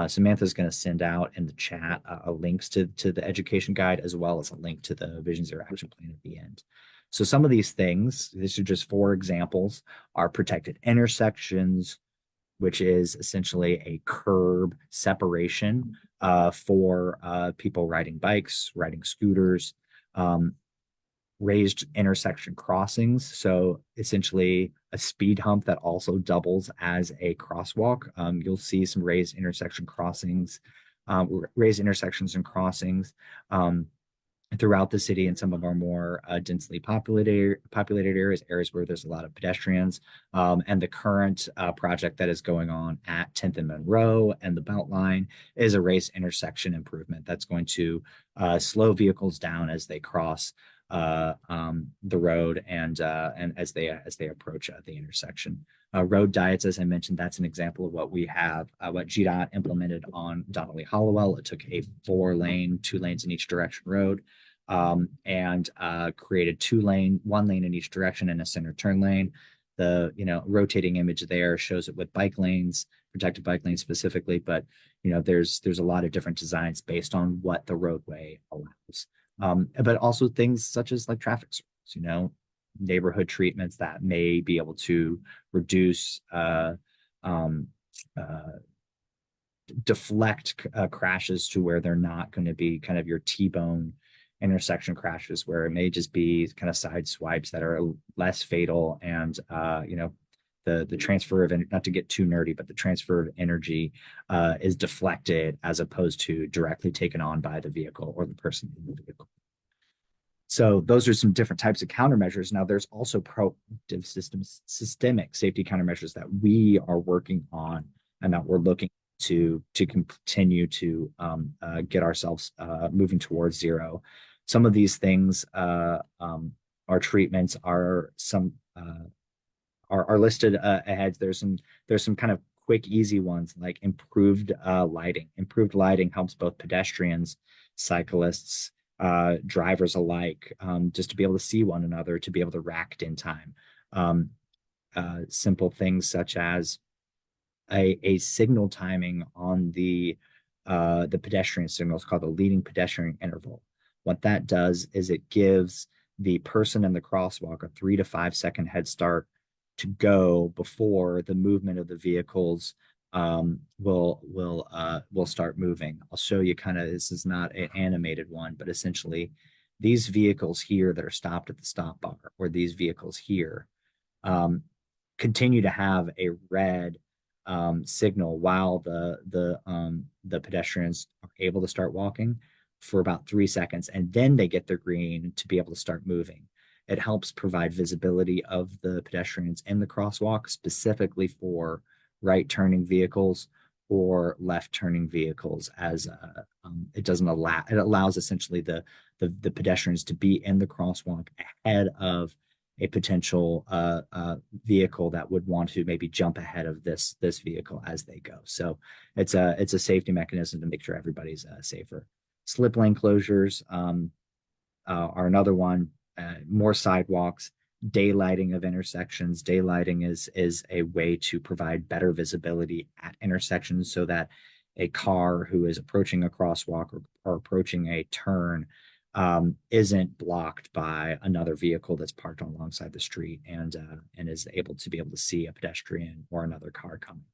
[SPEAKER 4] Samantha's going to send out in the chat links to the education guide, as well as a link to the Vision Zero action plan at the end. So some of these things, these are just 4 examples, are protected intersections, which is essentially a curb separation for people riding bikes, riding scooters, raised intersection crossings. So essentially a speed hump that also doubles as a crosswalk. You'll see some raised intersection crossings, raised intersections and crossings throughout the city in some of our more densely populated areas where there's a lot of pedestrians. And the current project that is going on at 10th and Monroe and the Beltline is a raised intersection improvement that's going to slow vehicles down as they cross the road and as they approach the intersection. Road diets, as I mentioned, that's an example of what we have, what GDOT implemented on Donnelly Hollowell. It took a 4-lane, 2 lanes in each direction road, and created 1 lane in each direction and a center turn lane. The rotating image there shows it with bike lanes, protected bike lanes specifically, but there's a lot of different designs based on what the roadway allows. But also things such as like traffic circles, neighborhood treatments that may be able to reduce deflect crashes to where they're not going to be kind of your T-bone intersection crashes, where it may just be kind of side swipes that are less fatal, and the transfer of, not to get too nerdy, but the transfer of energy is deflected as opposed to directly taken on by the vehicle or the person in the vehicle. So those are some different types of countermeasures. Now there's also proactive systemic safety countermeasures that we are working on and that we're looking to continue to get ourselves moving towards zero. Some of these things, our treatments are listed ahead. There's some kind of quick, easy ones like improved lighting. Improved lighting helps both pedestrians, cyclists, drivers alike, just to be able to see one another, to be able to react in time. Simple things such as a signal timing on the pedestrian signals called the leading pedestrian interval. What that does is it gives the person in the crosswalk a 3 to 5 second head start to go before the movement of the vehicles will start moving. I'll show you this is not an animated one, but essentially these vehicles here that are stopped at the stop bar, or these vehicles here, continue to have a red signal while the pedestrians are able to start walking for about 3 seconds, and then they get their green to be able to start moving. It helps provide visibility of the pedestrians in the crosswalk, specifically for right turning vehicles or left turning vehicles, as it doesn't allow, it allows essentially the pedestrians to be in the crosswalk ahead of a potential vehicle that would want to maybe jump ahead of this vehicle as they go. So it's a safety mechanism to make sure everybody's safer. Slip lane closures are another one. More sidewalks, daylighting of intersections. Daylighting is a way to provide better visibility at intersections so that a car who is approaching a crosswalk or approaching a turn isn't blocked by another vehicle that's parked alongside the street and is able to see a pedestrian or another car coming.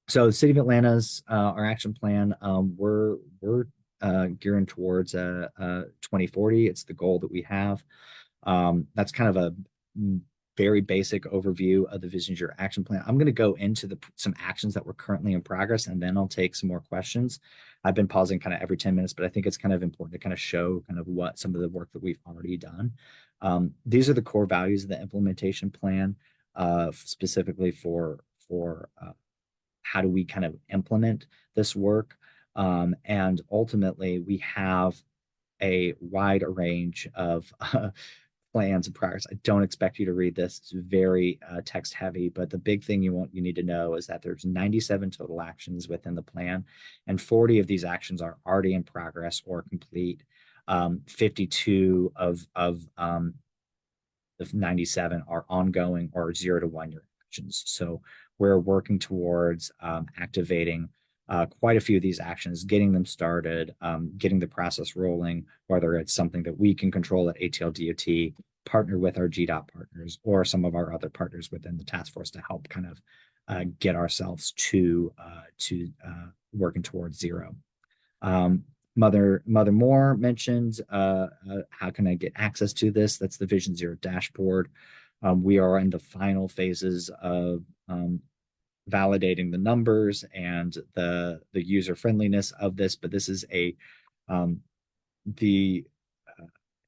[SPEAKER 4] So the City of Atlanta's our action plan, we're gearing towards 2040. It's the goal that we have. That's kind of a very basic overview of the Vision Zero action plan. I'm going to go into some actions that were currently in progress, and then I'll take some more questions. I've been pausing kind of every 10 minutes, but I think it's kind of important to kind of show kind of what some of the work that we've already done. These are the core values of the implementation plan, specifically for how do we kind of implement this work. And ultimately, we have a wide range of plans and progress. I don't expect you to read this. It's very text heavy, but the big thing you need to know is that there's 97 total actions within the plan, and 40 of these actions are already in progress or complete. 52 of the 97 are ongoing or 0 to 1 year actions. So we're working towards activating quite a few of these actions, getting them started, getting the process rolling, whether it's something that we can control at ATLDOT, partner with our GDOT partners or some of our other partners within the task force to help kind of get ourselves to working towards zero. Mother Moore mentioned how can I get access to this? That's the Vision Zero dashboard. We are in the final phases of validating the numbers and the user friendliness of this, but this is an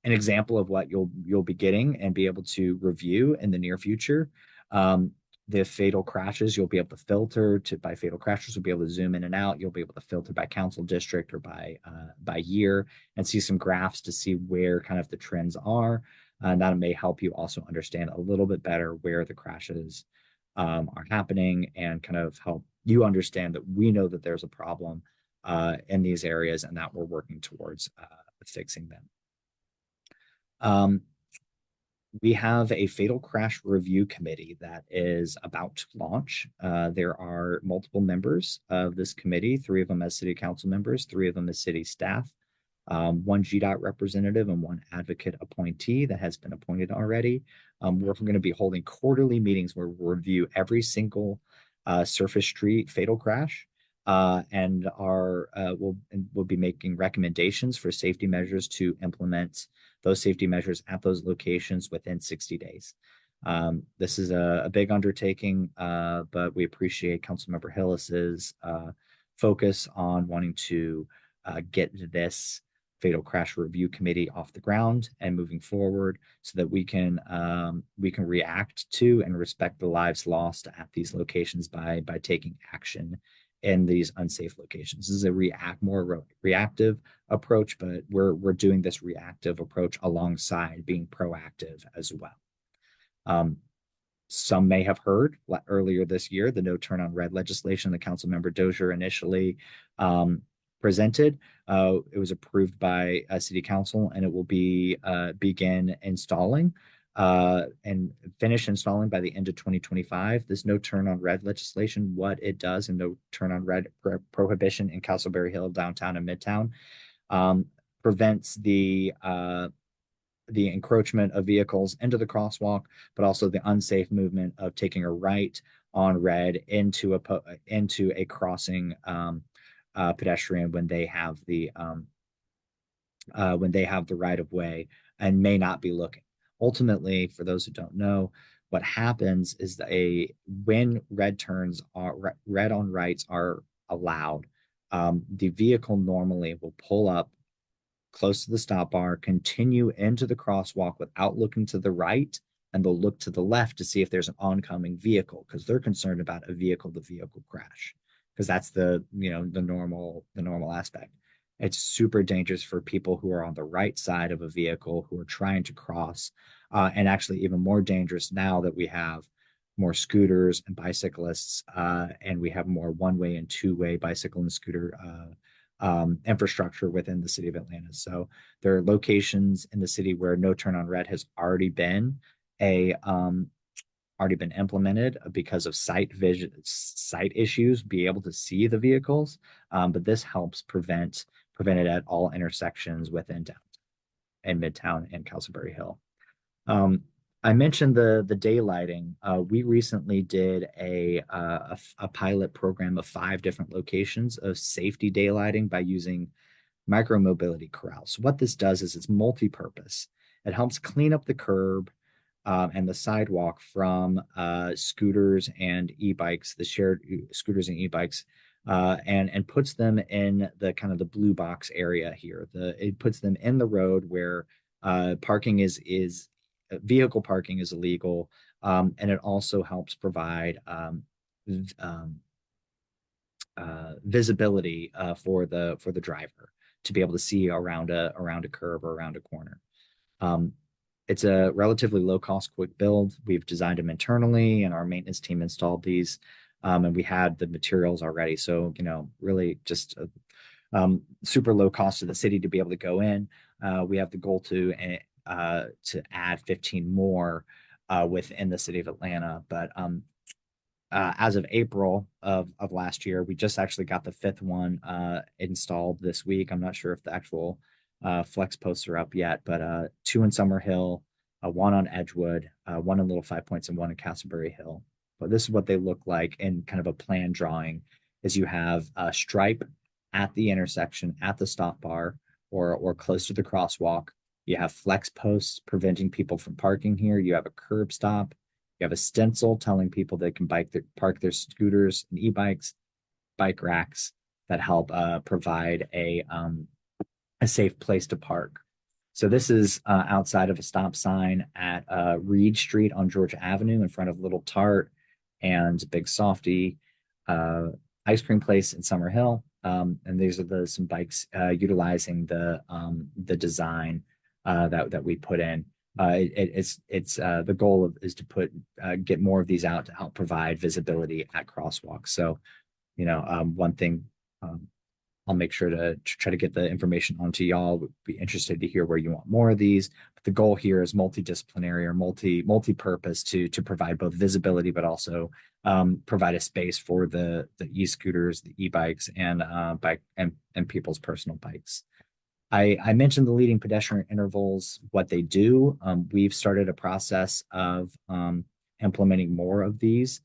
[SPEAKER 4] example of what you'll be getting and be able to review in the near future. The fatal crashes, you'll be able to filter by fatal crashes. You'll be able to zoom in and out. You'll be able to filter by council district or by year and see some graphs to see where kind of the trends are. And that may help you also understand a little bit better where the crashes are happening and kind of help you understand that we know that there's a problem in these areas and that we're working towards fixing them. We have a fatal crash review committee that is about to launch. There are multiple members of this committee, 3 of them as city council members, 3 of them as city staff, 1 GDOT representative and 1 advocate appointee that has been appointed already. We're going to be holding quarterly meetings where we'll review every single surface street fatal crash and we'll be making recommendations for safety measures to implement those safety measures at those locations within 60 days. This is a big undertaking, but we appreciate Councilmember Hillis's focus on wanting to get this fatal crash review committee off the ground and moving forward so that we can react to and respect the lives lost at these locations by taking action in these unsafe locations. This is a more reactive approach, but we're doing this reactive approach alongside being proactive as well. Some may have heard earlier this year the no turn on red legislation that Councilmember Dozier initially presented. It was approved by City Council, and it will begin installing and finish installing by the end of 2025. This no turn on red legislation, what it does, and no turn on red prohibition in Castleberry Hill, downtown and midtown, prevents the encroachment of vehicles into the crosswalk, but also the unsafe movement of taking a right on red into a crossing pedestrian when they have the right of way and may not be looking. ultimately, for those who don't know, what happens is that when red on rights are allowed, the vehicle normally will pull up close to the stop bar, continue into the crosswalk without looking to the right, and they'll look to the left to see if there's an oncoming vehicle because they're concerned about a vehicle-to-vehicle crash, because that's the normal aspect. It's super dangerous for people who are on the right side of a vehicle who are trying to cross, and actually even more dangerous now that we have more scooters and bicyclists, and we have more one-way and two-way bicycle and scooter infrastructure within the city of Atlanta. So there are locations in the city where no turn on red has already been implemented because of sight issues, be able to see the vehicles. But this helps prevent it at all intersections within downtown and Midtown and Castleberry Hill. I mentioned the daylighting. We recently did a pilot program of 5 different locations of safety daylighting by using micro-mobility corrals. So what this does is it's multi-purpose. It helps clean up the curb and the sidewalk from scooters and e-bikes, the shared scooters and e-bikes, and puts them in the kind of the blue box area here. It puts them in the road where parking is vehicle parking is illegal, and it also helps provide visibility for the driver to be able to see around a curb or around a corner. It's a relatively low cost, quick build. We've designed them internally, and our maintenance team installed these, and we had the materials already. So really just super low cost to the city to be able to go in. We have the goal to add 15 more within the city of Atlanta. But as of April of last year, we just actually got the 5th one installed this week. I'm not sure if the actual flex posts are up yet, but 2 in Summerhill, 1 on Edgewood, 1 in Little Five Points, and 1 in Castleberry Hill. But this is what they look like in kind of a plan drawing, is you have a stripe at the intersection, at the stop bar, or close to the crosswalk. You have flex posts preventing people from parking here. You have a curb stop. You have a stencil telling people they can park their scooters and e-bikes, bike racks that help provide a safe place to park. So this is outside of a stop sign at Reed Street on Georgia Avenue in front of Little Tart and Big Softy ice cream place in Summerhill. And these are some bikes utilizing the design that we put in. It's the goal is to get more of these out to help provide visibility at crosswalks. So, one thing I'll make sure to try to get the information onto y'all. Would be interested to hear where you want more of these. But the goal here is multidisciplinary or multi-purpose to provide both visibility, but also provide a space for the e-scooters, the e-bikes, and people's personal bikes. I mentioned the leading pedestrian intervals, what they do. We've started a process of implementing more of these.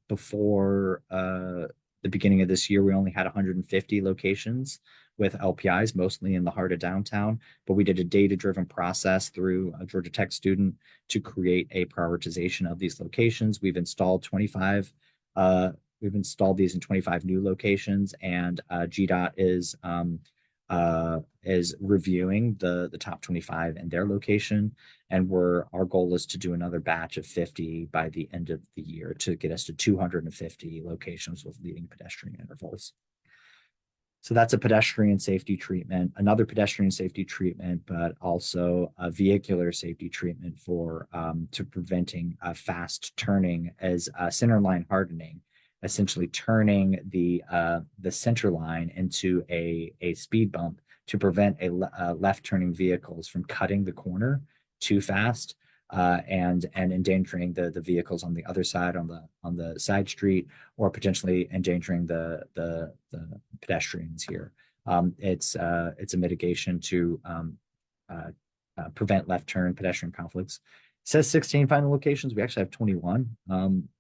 [SPEAKER 4] Before the beginning of this year, we only had 150 locations with LPIs, mostly in the heart of downtown, but we did a data-driven process through a Georgia Tech student to create a prioritization of these locations. We've installed 25. We've installed these in 25 new locations, and GDOT is reviewing the top 25 in their location, and our goal is to do another batch of 50 by the end of the year to get us to 250 locations with leading pedestrian intervals. So that's a pedestrian safety treatment, another pedestrian safety treatment, but also a vehicular safety treatment to preventing fast turning as center line hardening, essentially turning the center line into a speed bump to prevent left turning vehicles from cutting the corner too fast and endangering the vehicles on the other side on the side street, or potentially endangering the pedestrians here. It's a mitigation to prevent left turn pedestrian conflicts. It says 16 final locations. We actually have 21.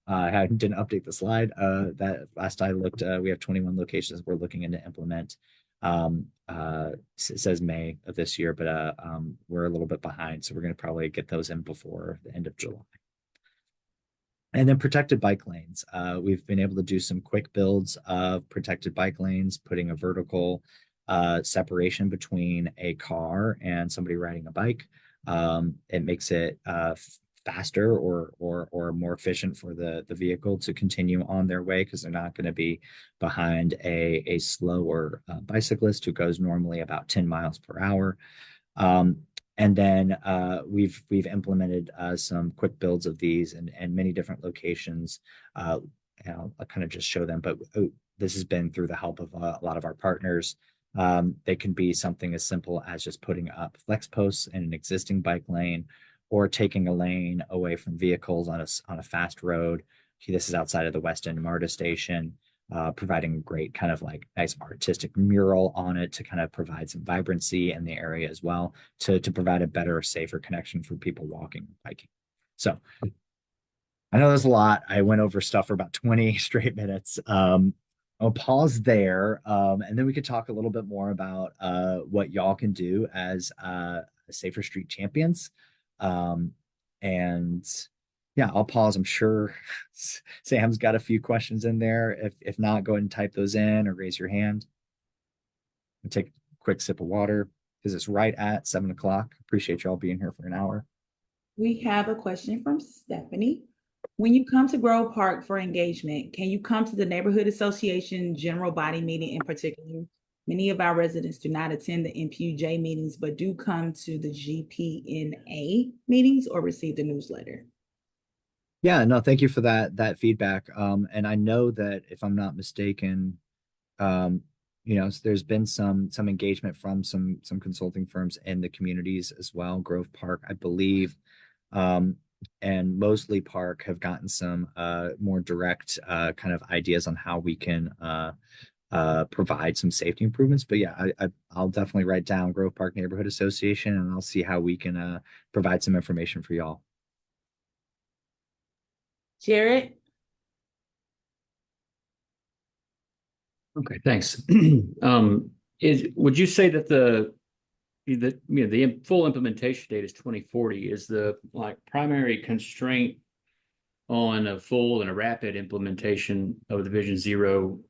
[SPEAKER 4] I didn't update the slide. That last I looked, we have 21 locations we're looking to implement It says May of this year, but we're a little bit behind, so we're going to probably get those in before the end of July. And then protected bike lanes. We've been able to do some quick builds of protected bike lanes, putting a vertical separation between a car and somebody riding a bike. It makes it faster or more efficient for the vehicle to continue on their way, because they're not going to be behind a slower bicyclist who goes normally about 10 miles per hour. And then we've implemented some quick builds of these in many different locations. I'll kind of just show them, but this has been through the help of a lot of our partners. They can be something as simple as just putting up flex posts in an existing bike lane, or taking a lane away from vehicles on a fast road. This is outside of the West End MARTA station. Providing great kind of like nice artistic mural on it to kind of provide some vibrancy in the area as well, to provide a better, safer connection for people walking and biking. So I know there's a lot. I went over stuff for about 20 straight minutes. I'll pause there, and then we could talk a little bit more about what y'all can do as Safer Street champions. And yeah, I'll pause. I'm sure Sam's got a few questions in there. If not, go ahead and type those in or raise your hand. And take a quick sip of water, because it's right at 7 o'clock. Appreciate y'all being here for an hour.
[SPEAKER 2] We have a question from Stephanie. When you come to Grove Park for engagement, can you come to the Neighborhood Association general body meeting in particular? Many of our residents do not attend the NPUJ meetings, but do come to the GPNA meetings or receive the newsletter.
[SPEAKER 4] Yeah, no, thank you for that feedback. And I know that, if I'm not mistaken, there's been some engagement from some consulting firms in the communities as well. Grove Park, I believe, and Mosley Park have gotten some more direct kind of ideas on how we can provide some safety improvements. But yeah, I'll definitely write down Grove Park Neighborhood Association, and I'll see how we can provide some information for y'all.
[SPEAKER 2] Jared?
[SPEAKER 7] Okay, thanks. Would you say that the full implementation date is 2040? Is the primary constraint on a full and a rapid implementation of the Vision Zero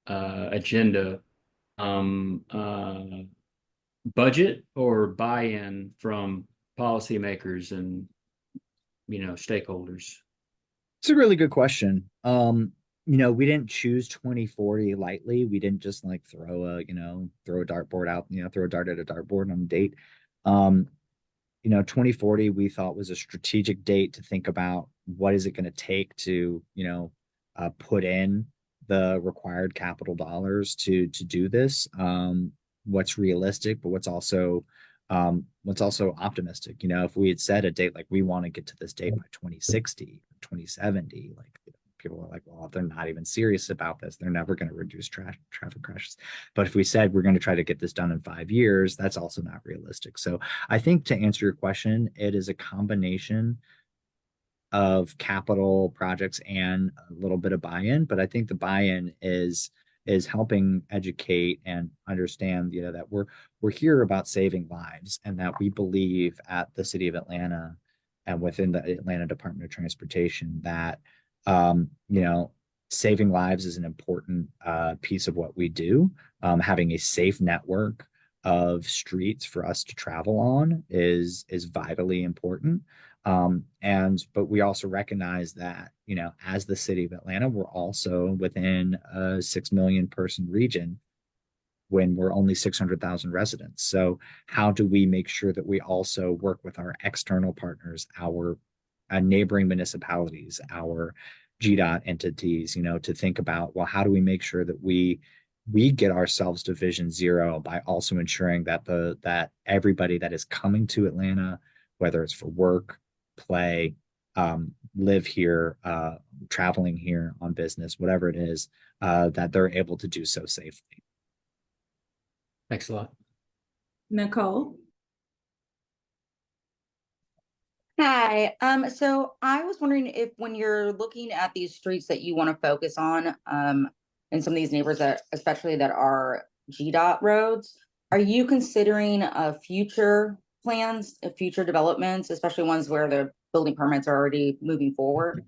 [SPEAKER 7] agenda budget or buy-in from policymakers and stakeholders?
[SPEAKER 4] It's a really good question. We didn't choose 2040 lightly. We didn't just throw a dartboard out, throw a dart at a dartboard on a date. 2040 we thought was a strategic date to think about what is it going to take to, put in the required capital dollars to do this. What's realistic, but what's also optimistic. If we had said a date like we want to get to this date by 2060, 2070, people are like, well, if they're not even serious about this, they're never going to reduce traffic crashes. But if we said we're going to try to get this done in 5 years, that's also not realistic. So I think, to answer your question, it is a combination of capital projects and a little bit of buy-in. But I think the buy-in is helping educate and understand, that we're here about saving lives, and that we believe at the City of Atlanta and within the Atlanta Department of Transportation that saving lives is an important piece of what we do. Having a safe network of streets for us to travel on is vitally important. But we also recognize that, as the City of Atlanta, we're also within a 6 million person region when we're only 600,000 residents. So how do we make sure that we also work with our external partners, our neighboring municipalities, our GDOT entities, to think about, well, how do we make sure that we get ourselves to Vision Zero by also ensuring that that everybody that is coming to Atlanta, whether it's for work, play, live here, traveling here on business, whatever it is, that they're able to do so safely.
[SPEAKER 7] Thanks a lot.
[SPEAKER 2] Nicole?
[SPEAKER 8] Hi. So I was wondering if, when you're looking at these streets that you want to focus on, in some of these neighbors that, especially that are GDOT roads. Are you considering future plans, future developments, especially ones where the building permits are already moving forward?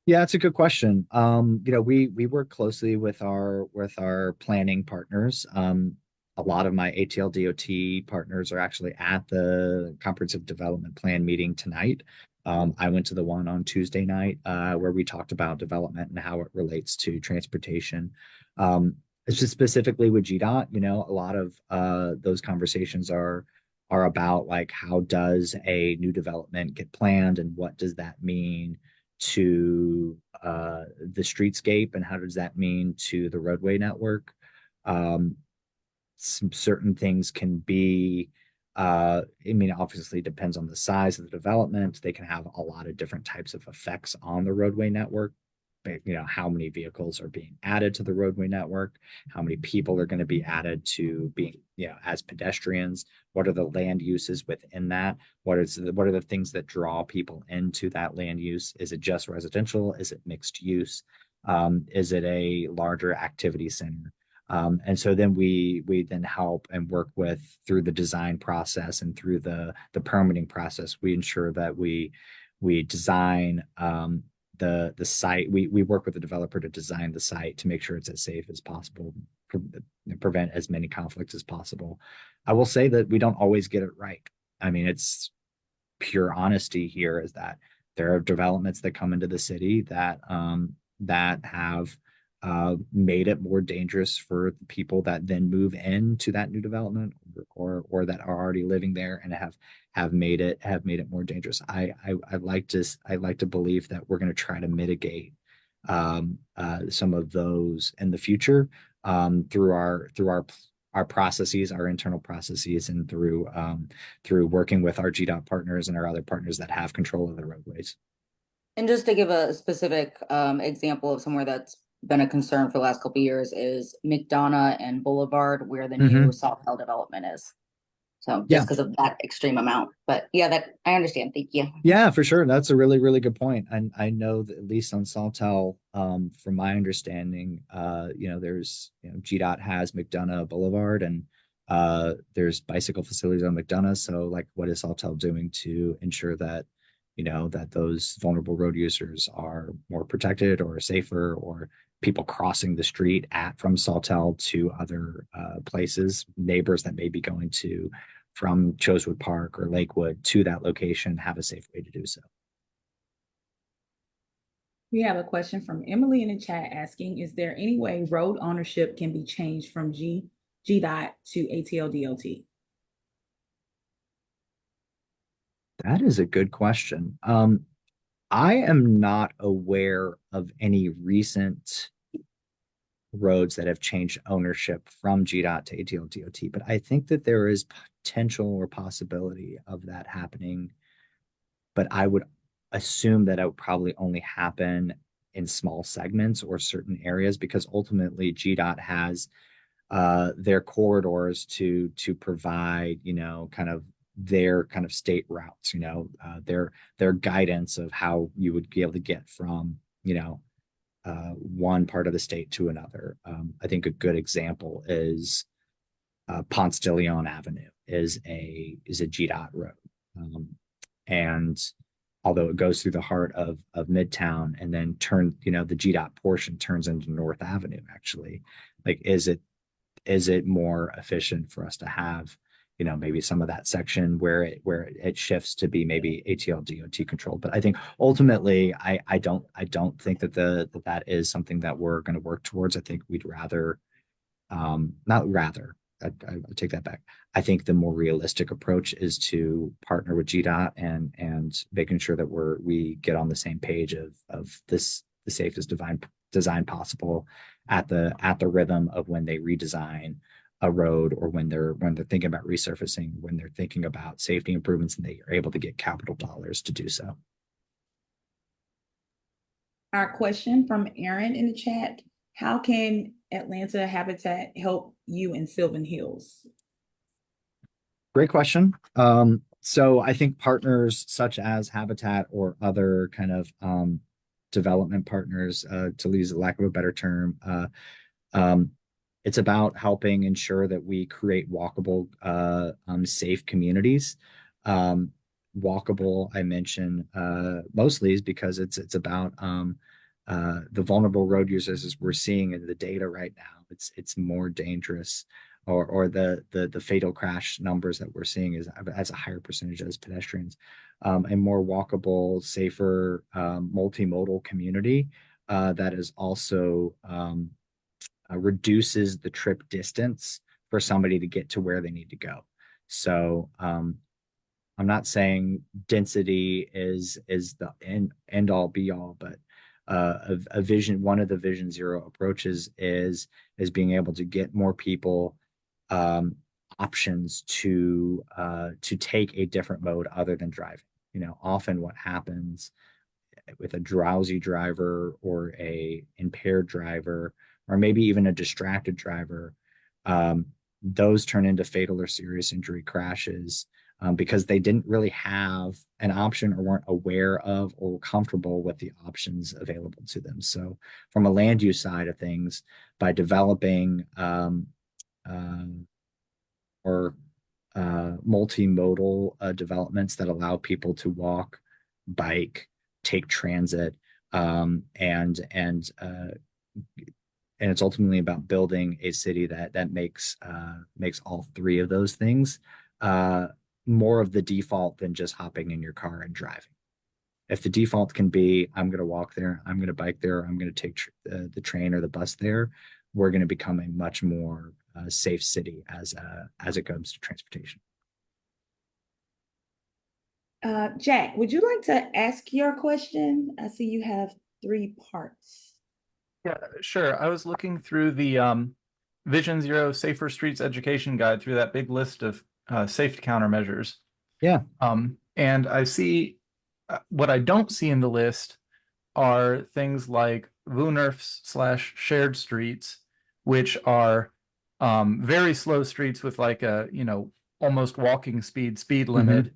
[SPEAKER 4] Yeah, it's a good question. We work closely with our planning partners. A lot of my ATL DOT partners are actually at the comprehensive development plan meeting tonight. I went to the one on Tuesday night where we talked about development and how it relates to transportation. It's just specifically with GDOT, a lot of those conversations are about like how does a new development get planned and what does that mean to the streetscape and how does that mean to the roadway network. Some certain things can be obviously it depends on the size of the development. They can have a lot of different types of effects on the roadway network. But, how many vehicles are being added to the roadway network, how many people are going to be added to being, as pedestrians, what are the land uses within that, what are the things that draw people into that land use? Is it just residential? Is it mixed use? Is it a larger activity center? And so then we then help and work with through the design process and through the permitting process. We ensure that we design the site. We work with the developer to design the site to make sure it's as safe as possible, prevent as many conflicts as possible. I will say that we don't always get it right. I mean, it's pure honesty here is that there are developments that come into the city that have made it more dangerous for the people that then move into that new development or that are already living there and have made it more dangerous. I like to believe that we're going to try to mitigate some of those in the future through our processes, our internal processes, and through working with our GDOT partners and our other partners that have control of the roadways.
[SPEAKER 8] And just to give a specific example of somewhere that's been a concern for the last couple of years is McDonough and Boulevard, where the new Sawtell development is. So just because of that extreme amount. But yeah, that I understand. Thank you.
[SPEAKER 4] Yeah, for sure. That's a really, really good point. And I know that at least on Sawtell, from my understanding, there's, GDOT has McDonough Boulevard and there's bicycle facilities on McDonough. So like what is Sawtell doing to ensure that, that those vulnerable road users are more protected or safer, or people crossing the street from Sawtell to other places, neighbors that may be going from Chosewood Park or Lakewood to that location have a safe way to do so.
[SPEAKER 2] We have a question from Emily in the chat asking, is there any way road ownership can be changed from GDOT to ATL DOT?
[SPEAKER 4] That is a good question. I am not aware of any recent roads that have changed ownership from GDOT to ATL DOT, but I think that there is potential or possibility of that happening. But I would assume that it would probably only happen in small segments or certain areas, because ultimately GDOT has their corridors to provide, kind of their kind of state routes, their guidance of how you would be able to get from, one part of the state to another. I think a good example is Ponce de Leon Avenue is a GDOT road. And although it goes through the heart of Midtown and then the GDOT portion turns into North Avenue, actually, like, is it more efficient for us to have, maybe some of that section where it shifts to be maybe ATL DOT controlled? But I think ultimately, I don't think that that is something that we're going to work towards. I think we'd rather, not rather, I take that back. I think the more realistic approach is to partner with GDOT and making sure that we get on the same page of the safest design possible at the rhythm of when they redesign a road, or when they're thinking about resurfacing, when they're thinking about safety improvements, and they are able to get capital dollars to do so.
[SPEAKER 2] Our question from Aaron in the chat: how can Atlanta Habitat help you in Sylvan Hills?
[SPEAKER 4] Great question. So I think partners such as Habitat or other kind of development partners, to use the lack of a better term. It's about helping ensure that we create walkable, safe communities. Walkable, I mention mostly is because it's about the vulnerable road users, as we're seeing in the data right now. It's more dangerous, or the fatal crash numbers that we're seeing is as a higher percentage as pedestrians. A more walkable, safer, multimodal community that is also reduces the trip distance for somebody to get to where they need to go. So I'm not saying density is the end all be all, but a vision, one of the Vision Zero approaches is being able to get more people options to take a different mode other than driving. You know, often what happens with a drowsy driver or a impaired driver, or maybe even a distracted driver, those turn into fatal or serious injury crashes because they didn't really have an option or weren't aware of or comfortable with the options available to them. So from a land use side of things, by developing multimodal developments that allow people to walk, bike, take transit, and it's ultimately about building a city that makes all three of those things more of the default than just hopping in your car and driving. If the default can be, I'm going to walk there, I'm going to bike there, I'm going to take the train or the bus there, we're going to become a much more safe city as it comes to transportation.
[SPEAKER 2] Jack, would you like to ask your question? I see you have 3 parts.
[SPEAKER 9] Yeah, sure. I was looking through the Vision Zero Safer Streets Education Guide through that big list of safety countermeasures.
[SPEAKER 4] Yeah.
[SPEAKER 9] And I see what I don't see in the list are things like VUNERFs/shared streets, which are very slow streets with like a, almost walking speed limit.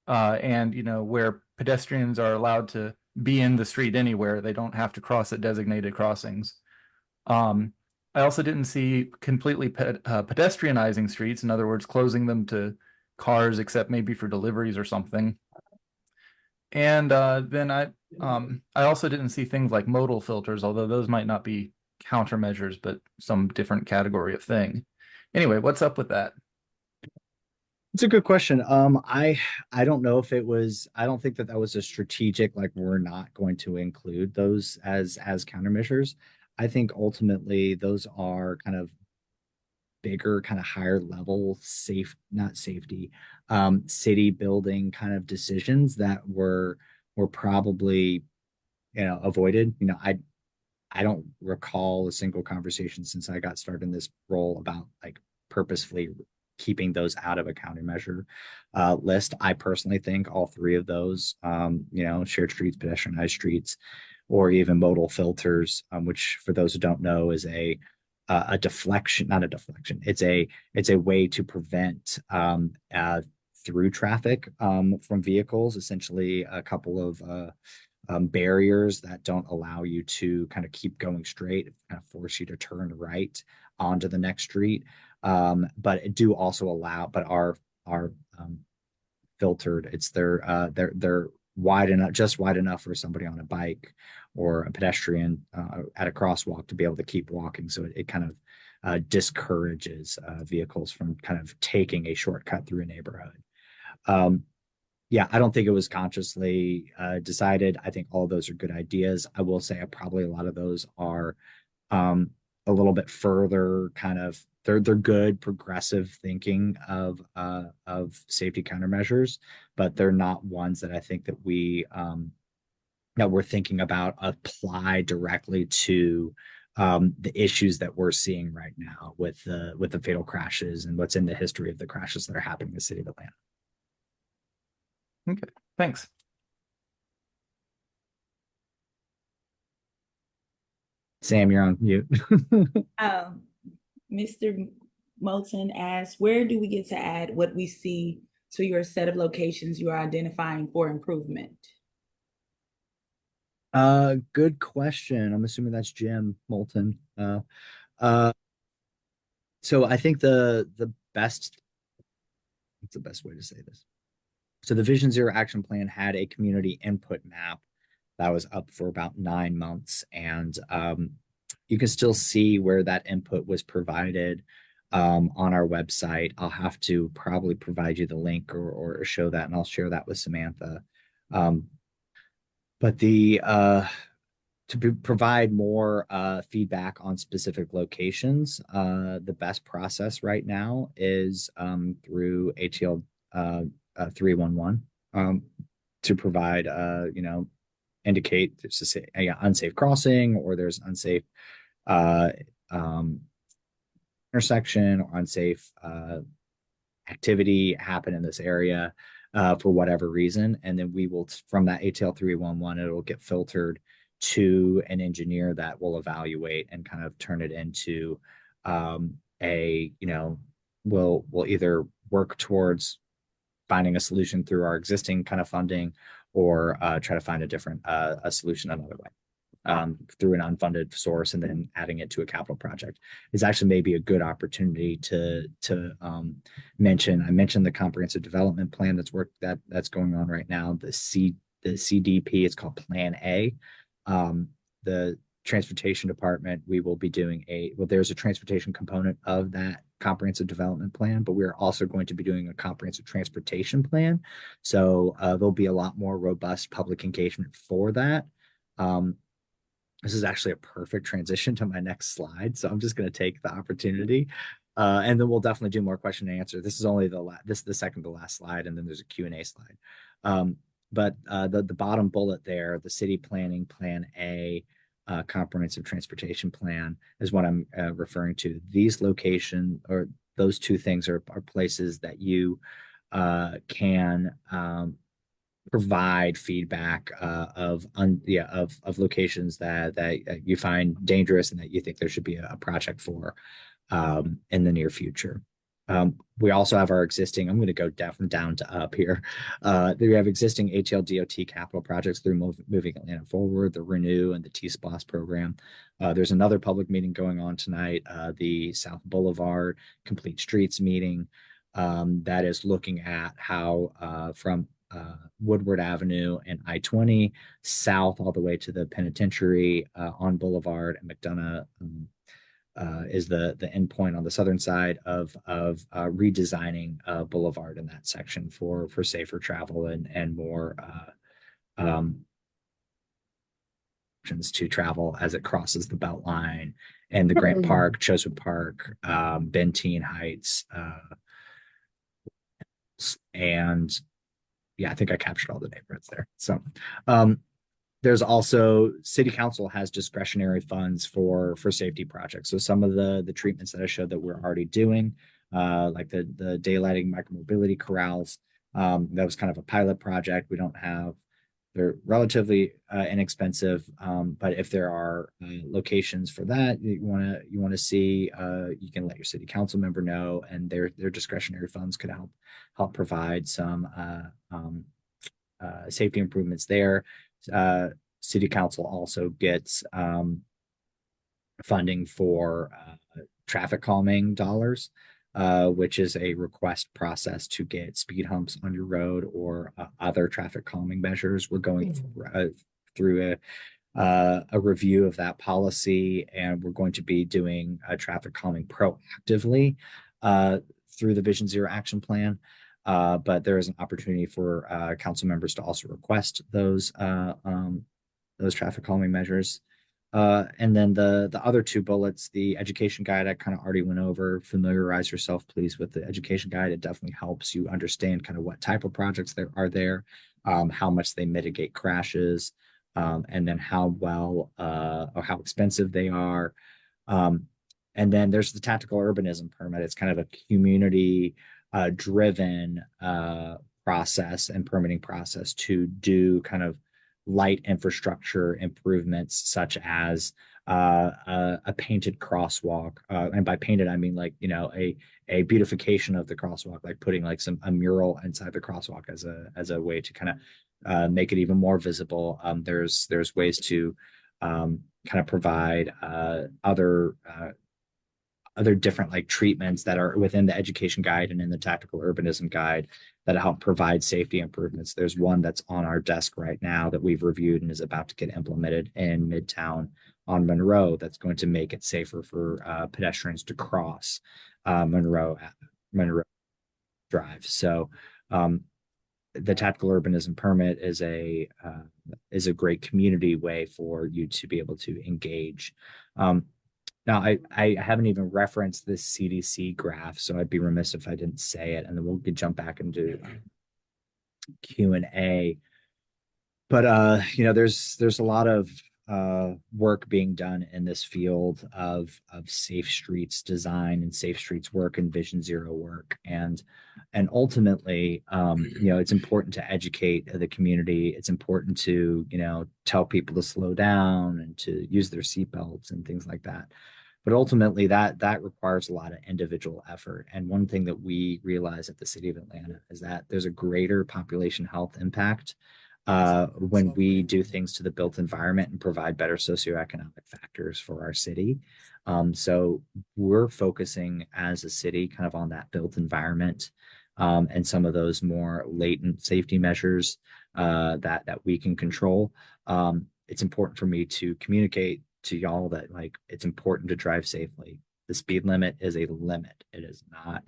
[SPEAKER 9] And, where pedestrians are allowed to be in the street anywhere. They don't have to cross at designated crossings. I also didn't see completely pedestrianizing streets, in other words, closing them to cars except maybe for deliveries or something. And then I also didn't see things like modal filters, although those might not be countermeasures, but some different category of thing. Anyway, what's up with that?
[SPEAKER 4] It's a good question. I don't know if it was. I don't think that was a strategic, like, we're not going to include those as countermeasures. I think ultimately those are kind of bigger, kind of higher level city building kind of decisions that were probably avoided. I don't recall a single conversation since I got started in this role about like purposefully keeping those out of a countermeasure list. I personally think all 3 of those, shared streets, pedestrianized streets, or even modal filters, which for those who don't know is a deflection, not a deflection. It's a way to prevent through traffic from vehicles, essentially a couple of barriers that don't allow you to kind of keep going straight, kind of force you to turn right onto the next street. But it do also allow, but are filtered. It's they're wide enough, just wide enough for somebody on a bike or a pedestrian at a crosswalk to be able to keep walking. So it kind of discourages vehicles from kind of taking a shortcut through a neighborhood. Yeah, I don't think it was consciously decided. I think all of those are good ideas. I will say probably a lot of those are a little bit further kind of, they're good progressive thinking of safety countermeasures, but they're not ones that I think that that we're thinking about apply directly to the issues that we're seeing right now with the fatal crashes and what's in the history of the crashes that are happening in the city of Atlanta.
[SPEAKER 9] Okay, thanks.
[SPEAKER 4] Sam, you're on mute.
[SPEAKER 2] Mr. Moulton asks, where do we get to add what we see to your set of locations you are identifying for improvement?
[SPEAKER 4] Good question. I'm assuming that's Jim Moulton. Uh, so I think what's the best way to say this? So the Vision Zero Action Plan had a community input map that was up for about 9 months, and you can still see where that input was provided on our website. I'll have to probably provide you the link or show that, and I'll share that with Samantha. But provide more feedback on specific locations, the best process right now is through ATL 311 to provide, indicate there's a unsafe crossing or there's unsafe uh, um, intersection or unsafe activity happen in this area for whatever reason. And then we will, from that ATL 311, it'll get filtered to an engineer that will evaluate and kind of turn it into we'll either work towards finding a solution through our existing kind of funding or try to find a different a solution another way through an unfunded source and then adding it to a capital project is actually maybe a good opportunity to mention. I mentioned the comprehensive development plan that's going on right now. The CDP, it's called Plan A. The transportation department, we will be doing there's a transportation component of that comprehensive development plan, but we're also going to be doing a comprehensive transportation plan. So there'll be a lot more robust public engagement for that. This is actually a perfect transition to my next slide. So I'm just going to take the opportunity and then we'll definitely do more question and answer. This is only this is the second to last slide, and then there's a Q&A slide. But the bottom bullet there, the city planning plan A, comprehensive transportation plan is what I'm referring to. These location or those two things are places that you can provide feedback of locations that you find dangerous and that you think there should be a project for in the near future. We also have our existing, I'm going to go down to up here. We have existing ATL-DOT capital projects through Moving Atlanta Forward, the Renew, and the T-SPLOST program. There's another public meeting going on tonight, the South Boulevard Complete Streets meeting that is looking at how from Woodward Avenue and I-20 south all the way to the penitentiary on Boulevard and McDonough is the endpoint on the southern side of redesigning Boulevard in that section for safer travel and more options to travel as it crosses the Beltline and the Grant Park, Chosewood Park, Benteen Heights, and yeah, I think I captured all the neighborhoods there. So there's also city council has discretionary funds for safety projects. So some of the treatments that I showed that we're already doing, like the daylighting micromobility corrals, that was kind of a pilot project. They're relatively inexpensive, but if there are locations for that you want to see, you can let your city council member know, and their discretionary funds could help provide some safety improvements there. City council also gets funding for traffic calming dollars, which is a request process to get speed humps on your road or other traffic calming measures. We're going through a review of that policy, and we're going to be doing traffic calming proactively through the Vision Zero Action Plan. But there is an opportunity for council members to also request those traffic calming measures. And then the other two bullets, the education guide, I kind of already went over. Familiarize yourself, please, with the education guide. It definitely helps you understand kind of what type of projects there are there, how much they mitigate crashes, and then how well or how expensive they are. And then there's the tactical urbanism permit. It's kind of a community driven process and permitting process to do kind of light infrastructure improvements, such as a painted crosswalk, and by painted I mean like, you know, a beautification of the crosswalk, like putting like a mural inside the crosswalk as a way to kind of make it even more visible. There's ways to kind of provide other different like treatments that are within the education guide and in the tactical urbanism guide that help provide safety improvements. There's one that's on our desk right now that we've reviewed and is about to get implemented in Midtown on Monroe that's going to make it safer for pedestrians to cross Monroe Drive. So the tactical urbanism permit is a great community way for you to be able to engage. Now, I haven't even referenced this CDC graph, so I'd be remiss if I didn't say it, and then we'll jump back into Q&A. But you know, there's a lot of work being done in this field of safe streets design and safe streets work and Vision Zero work, and ultimately, you know, it's important to educate the community. It's important to, you know, tell people to slow down and to use their seatbelts and things like that. But ultimately, that requires a lot of individual effort. And one thing that we realize at the City of Atlanta is that there's a greater population health impact when we do things to the built environment and provide better socioeconomic factors for our city. So we're focusing as a city kind of on that built environment and some of those more latent safety measures that we can control. It's important for me to communicate to y'all that like it's important to drive safely. The speed limit is a limit. It is not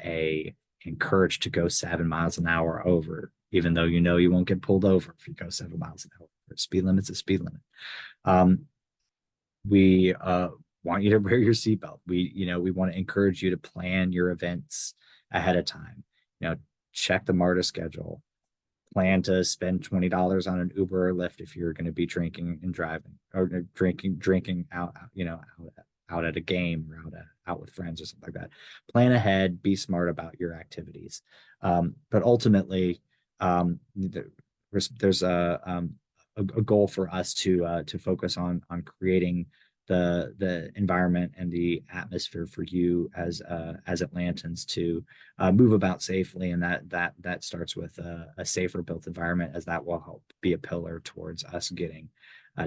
[SPEAKER 4] encouraged to go 7 miles an hour over, even though you know you won't get pulled over if you go 7 miles an hour. Speed limit's a speed limit. We want you to wear your seatbelt. We want to encourage you to plan your events ahead of time. You know, check the MARTA schedule. Plan to spend $20 on an Uber or Lyft if you're going to be drinking and driving, or drinking out, out at a game or out with friends or something like that. Plan ahead, be smart about your activities. But ultimately, there's a goal for us to focus on creating the environment and the atmosphere for you as Atlantans to move about safely, and that starts with a safer built environment, as that will help be a pillar towards us getting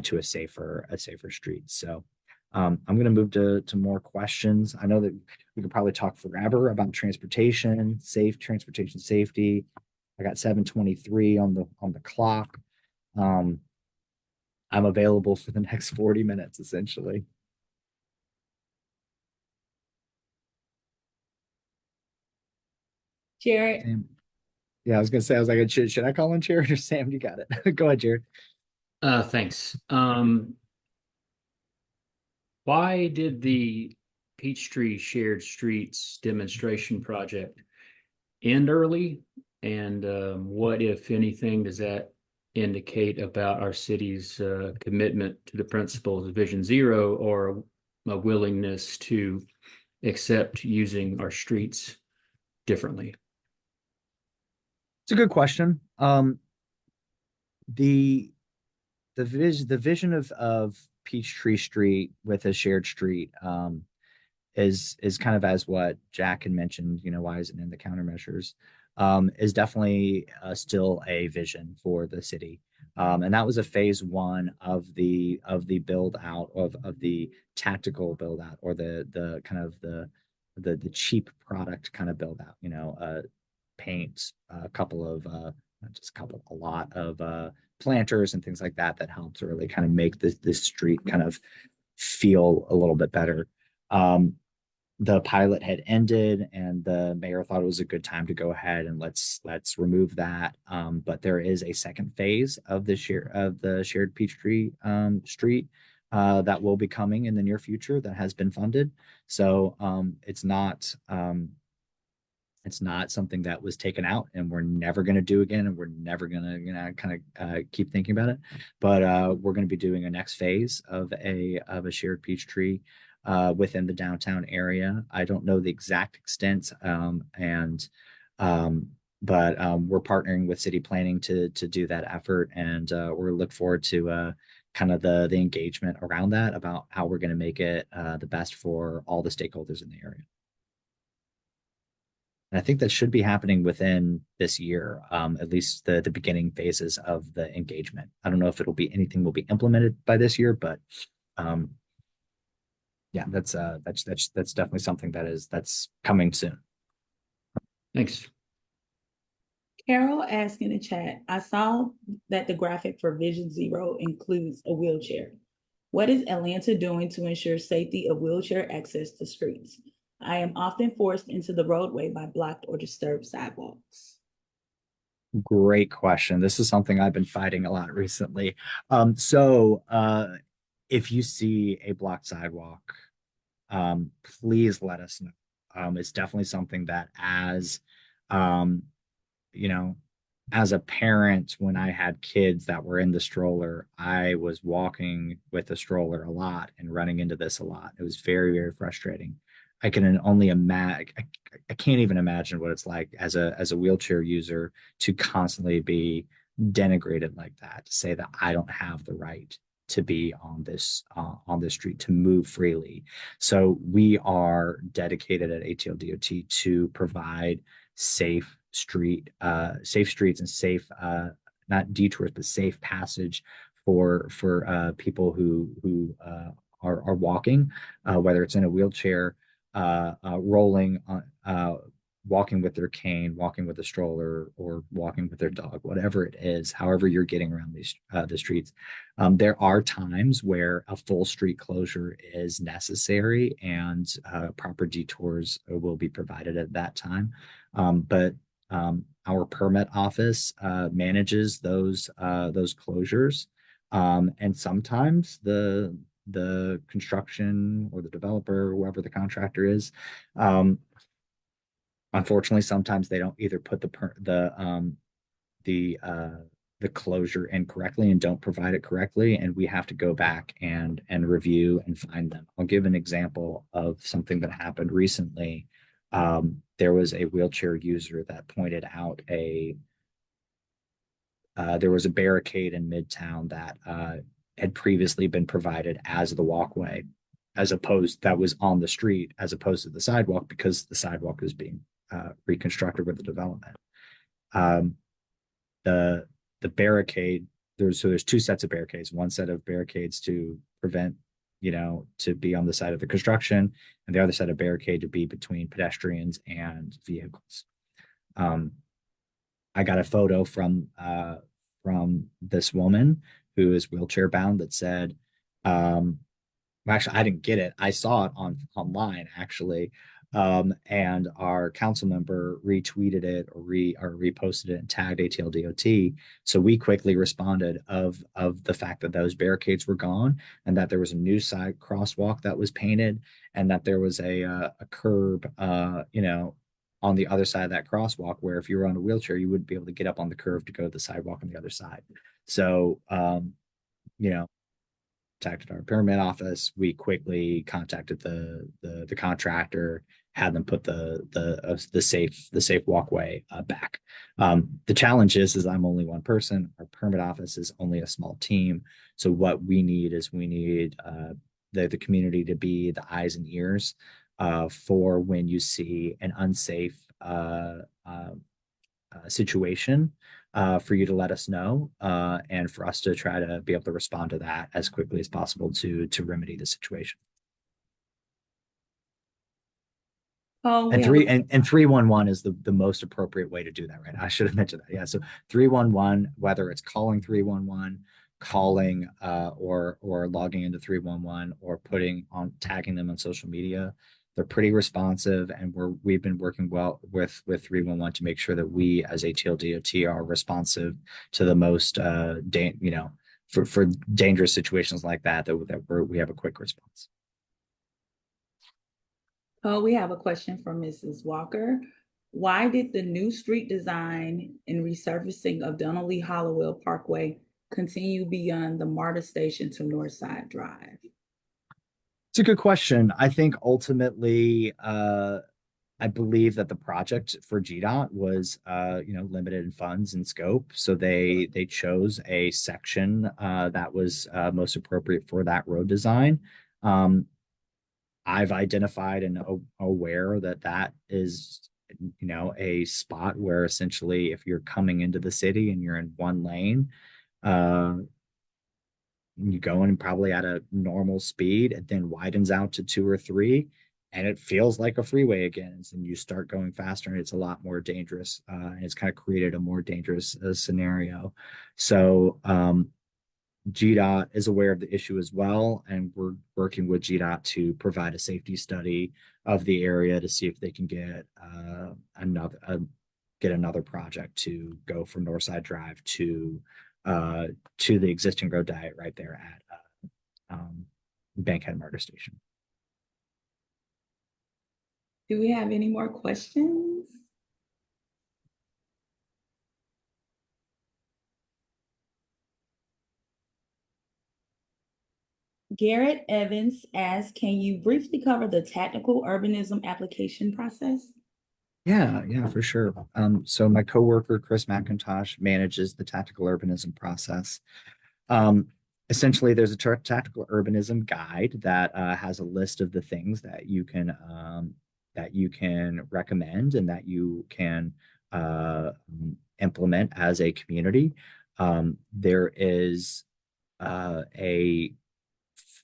[SPEAKER 4] to a safer street. So I'm going to move to more questions. I know that we could probably talk forever about transportation safety. I got 7:23 on the clock. I'm available for the next 40 minutes, essentially.
[SPEAKER 2] Jared,
[SPEAKER 4] Sam. Yeah, I was gonna say, I was like, should I call on Jared or Sam? You got it. Go ahead, Jared.
[SPEAKER 7] Thanks. Why did the Peachtree Shared Streets demonstration project end early? And what, if anything, does that indicate about our city's commitment to the principles of Vision Zero, or a willingness to accept using our streets differently?
[SPEAKER 4] It's a good question. The vision of Peachtree Street with a shared street is kind of as what Jack had mentioned. You know, why isn't it in the countermeasures? Is definitely still a vision for the city. And that was a phase one of the build out of the tactical build out, or the kind of the cheap product kind of build out, you know, paint, a lot of planters and things like that help to really kind of make this street kind of feel a little bit better. The pilot had ended, and the mayor thought it was a good time to go ahead and let's remove that. But there is a second phase of the shared Peachtree street that will be coming in the near future that has been funded. So it's not something that was taken out and we're never going to do again, and we're never going to kind of keep thinking about it. But we're going to be doing a next phase of a shared Peachtree within the downtown area. I don't know the exact extent, but we're partnering with city planning to do that effort, and we're look forward to kind of the engagement around that, about how we're going to make it the best for all the stakeholders in the area. And I think that should be happening within this year, at least the beginning phases of the engagement. I don't know if anything will be implemented by this year, but yeah, that's definitely something that's coming soon.
[SPEAKER 7] Thanks.
[SPEAKER 2] Carol asked in the chat, I saw that the graphic for Vision Zero includes a wheelchair. What is Atlanta doing to ensure safety of wheelchair access to streets? I am often forced into the roadway by blocked or disturbed sidewalks.
[SPEAKER 4] Great question. This is something I've been fighting a lot recently. If you see a blocked sidewalk, please let us know. It's definitely something that um, as a parent, when I had kids that were in the stroller, I was walking with the stroller a lot and running into this a lot. It was very, very frustrating. I can only imagine. I can't even imagine what it's like as a wheelchair user to constantly be denigrated like that, to say that I don't have the right to be on this street, to move freely. So we are dedicated at ATLDOT to provide safe streets and safe not detours but safe passage for people who are walking, whether it's in a wheelchair, rolling, walking with their cane, walking with a stroller, or walking with their dog, whatever it is, however you're getting around the streets. There are times where a full street closure is necessary, and proper detours will be provided at that time. But our permit office manages those closures, and sometimes the construction or the developer, whoever the contractor is, unfortunately, sometimes they don't either put the closure in correctly and don't provide it correctly, and we have to go back and review and find them. I'll give an example of something that happened recently. There was a wheelchair user that pointed out there was a barricade in Midtown that had previously been provided as the walkway, that was on the street, as opposed to the sidewalk, because the sidewalk was being reconstructed with the development. The barricade, there's two sets of barricades. One set of barricades to prevent, to be on the side of the construction, and the other set of barricade to be between pedestrians and vehicles. I got a photo from this woman who is wheelchair bound that said, actually, I didn't get it. I saw it online, actually. And our council member retweeted it or reposted it and tagged ATLDOT. So we quickly responded of the fact that those barricades were gone, and that there was a new side crosswalk that was painted, and that there was a curb, on the other side of that crosswalk, where if you were on a wheelchair, you wouldn't be able to get up on the curve to go to the sidewalk on the other side. So, contacted our permit office. We quickly contacted the contractor, had them put the safe walkway back. The challenge is I'm only one person. Our permit office is only a small team. So what we need is the community to be the eyes and ears for when you see an unsafe situation, for you to let us know, and for us to try to be able to respond to that as quickly as possible to remedy the situation.
[SPEAKER 2] Oh,
[SPEAKER 4] And 311 is the most appropriate way to do that, right? I should have mentioned that. Yeah. So 311, whether it's calling 311, calling or logging into 311, or tagging them on social media, they're pretty responsive, and we've been working well with 311 to make sure that we as ATLDOT are responsive to the most for dangerous situations like that we have a quick response.
[SPEAKER 2] Oh, we have a question from Mrs. Walker. Why did the new street design and resurfacing of Donnelly Hollowell Parkway continue beyond the MARTA station to Northside Drive?
[SPEAKER 4] It's a good question. I think ultimately, I believe that the project for GDOT was, limited in funds and scope. So they chose a section that was most appropriate for that road design. I've identified and aware that that is, a spot where essentially if you're coming into the city and you're in one lane, you go in probably at a normal speed, it then widens out to 2 or 3, and it feels like a freeway again. And you start going faster, and it's a lot more dangerous. And it's kind of created a more dangerous scenario. So GDOT is aware of the issue as well, and we're working with GDOT to provide a safety study of the area to see if they can get another project to go from Northside Drive to the existing road diet right there at Bankhead Murder Station.
[SPEAKER 2] Do we have any more questions? Garrett Evans asks, can you briefly cover the tactical urbanism application process?
[SPEAKER 4] Yeah, for sure. So my coworker, Chris McIntosh, manages the tactical urbanism process. Essentially, there's a tactical urbanism guide that has a list of the things that you can recommend and that you can implement as a community. There is a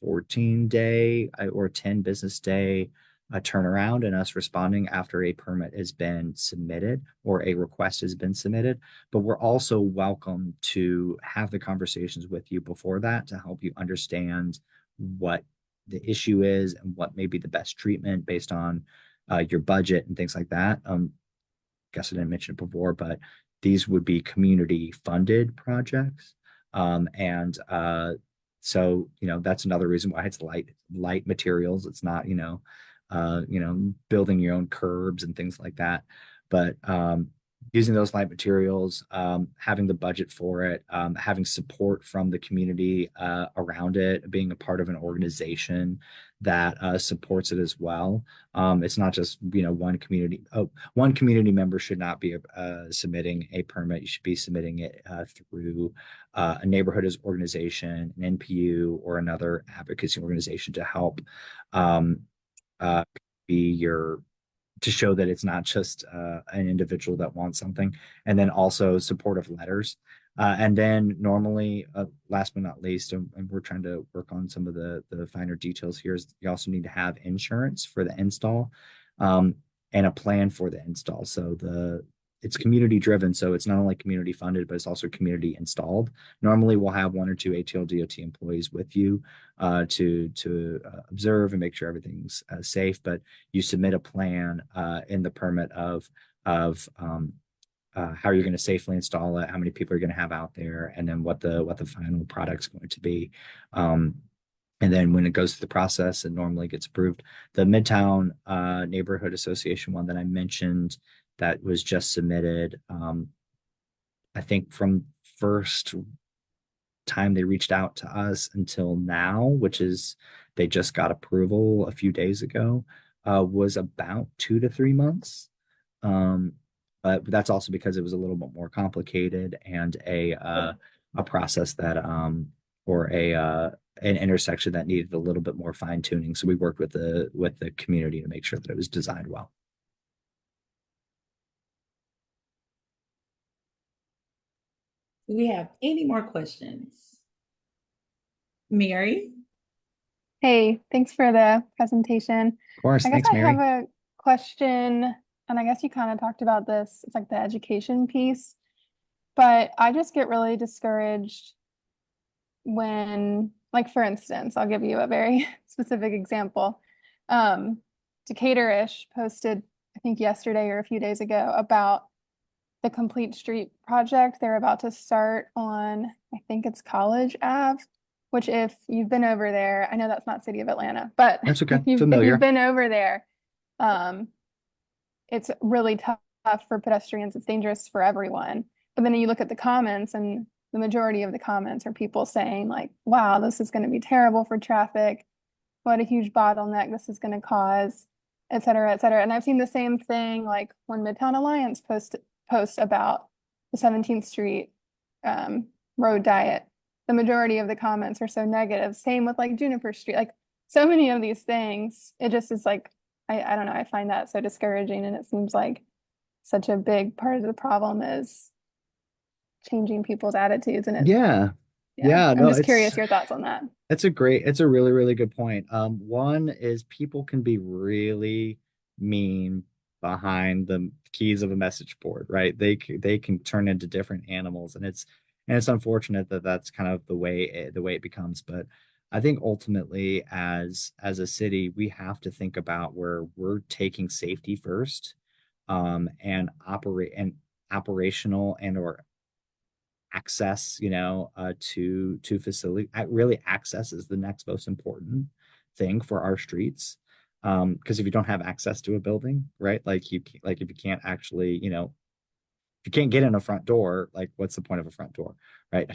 [SPEAKER 4] 14-day or 10 business day turnaround and us responding after a permit has been submitted or a request has been submitted. But we're also welcome to have the conversations with you before that to help you understand what the issue is and what may be the best treatment based on your budget and things like that. Guess I didn't mention it before, but these would be community funded projects. So, that's another reason why it's light materials. It's not, building your own curbs and things like that. But using those light materials, having the budget for it, having support from the community around it, being a part of an organization that supports it as well. It's not just, one community member should not be submitting a permit. You should be submitting it through a neighborhood organization, an NPU, or another advocacy organization to help to show that it's not just an individual that wants something, and then also supportive letters. And then normally, last but not least, and we're trying to work on some of the finer details here, is you also need to have insurance for the install and a plan for the install. So it's community driven, so it's not only community funded, but it's also community installed. Normally, we'll have 1 or 2 ATLDOT employees with you to observe and make sure everything's safe. But you submit a plan in the permit of how you're going to safely install it, how many people are going to have out there, and then what the final product's going to be. And then when it goes through the process, it normally gets approved. The Midtown Neighborhood Association one that I mentioned that was just submitted, I think from first time they reached out to us until now, which is they just got approval a few days ago, was about 2 to 3 months. But that's also because it was a little bit more complicated and a process that or an intersection that needed a little bit more fine tuning. So we worked with the community to make sure that it was designed well.
[SPEAKER 2] Do we have any more questions? Mary?
[SPEAKER 10] Hey, thanks for the presentation.
[SPEAKER 4] Of course,
[SPEAKER 10] I guess
[SPEAKER 4] thanks,
[SPEAKER 10] I
[SPEAKER 4] Mary.
[SPEAKER 10] have a question, and I guess you kind of talked about this. It's like the education piece, but I just get really discouraged when, like, for instance, I'll give you a very specific example. Decatur-ish posted, I think yesterday or a few days ago, about the Complete Street project they're about to start on, I think it's College Ave, which if you've been over there, I know that's not City of Atlanta, but
[SPEAKER 4] That's okay.
[SPEAKER 10] if you've
[SPEAKER 4] Familiar.
[SPEAKER 10] been over there, it's really tough for pedestrians. It's dangerous for everyone. But then you look at the comments, and the majority of the comments are people saying like, wow, this is going to be terrible for traffic. What a huge bottleneck this is going to cause. et cetera, et cetera. And I've seen the same thing, like when Midtown Alliance post about the 17th Street road diet. The majority of the comments are so negative. Same with like Juniper Street, like so many of these things. It just is like, I don't know, I find that so discouraging. And it seems like such a big part of the problem is changing people's attitudes. And
[SPEAKER 4] Yeah,
[SPEAKER 10] I'm
[SPEAKER 4] no,
[SPEAKER 10] just curious your thoughts on that.
[SPEAKER 4] it's a really, really good point. One is people can be really mean behind the keys of a message board, right? They can turn into different animals, and it's unfortunate that that's kind of the way it becomes. But I think ultimately, as a city, we have to think about where we're taking safety first, and operational and or access, to facility. Really, access is the next most important thing for our streets. Because if you don't have access to a building, right, like if you can't actually, if you can't get in a front door, like what's the point of a front door, right?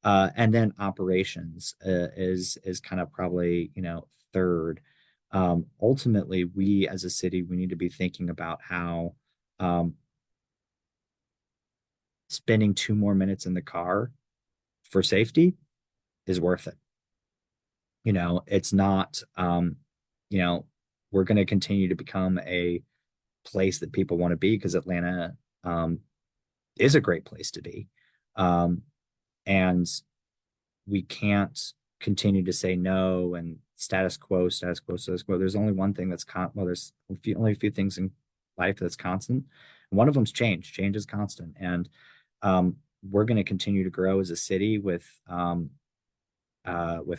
[SPEAKER 4] And then operations is kind of probably, third. Ultimately, we as a city, we need to be thinking about how spending 2 more minutes in the car for safety is worth it. It's not, we're going to continue to become a place that people want to be because Atlanta is a great place to be. And we can't continue to say no and status quo, status quo, status quo. There's only one thing that's there's only a few things in life that's constant. One of them's change. Change is constant. And we're going to continue to grow as a city with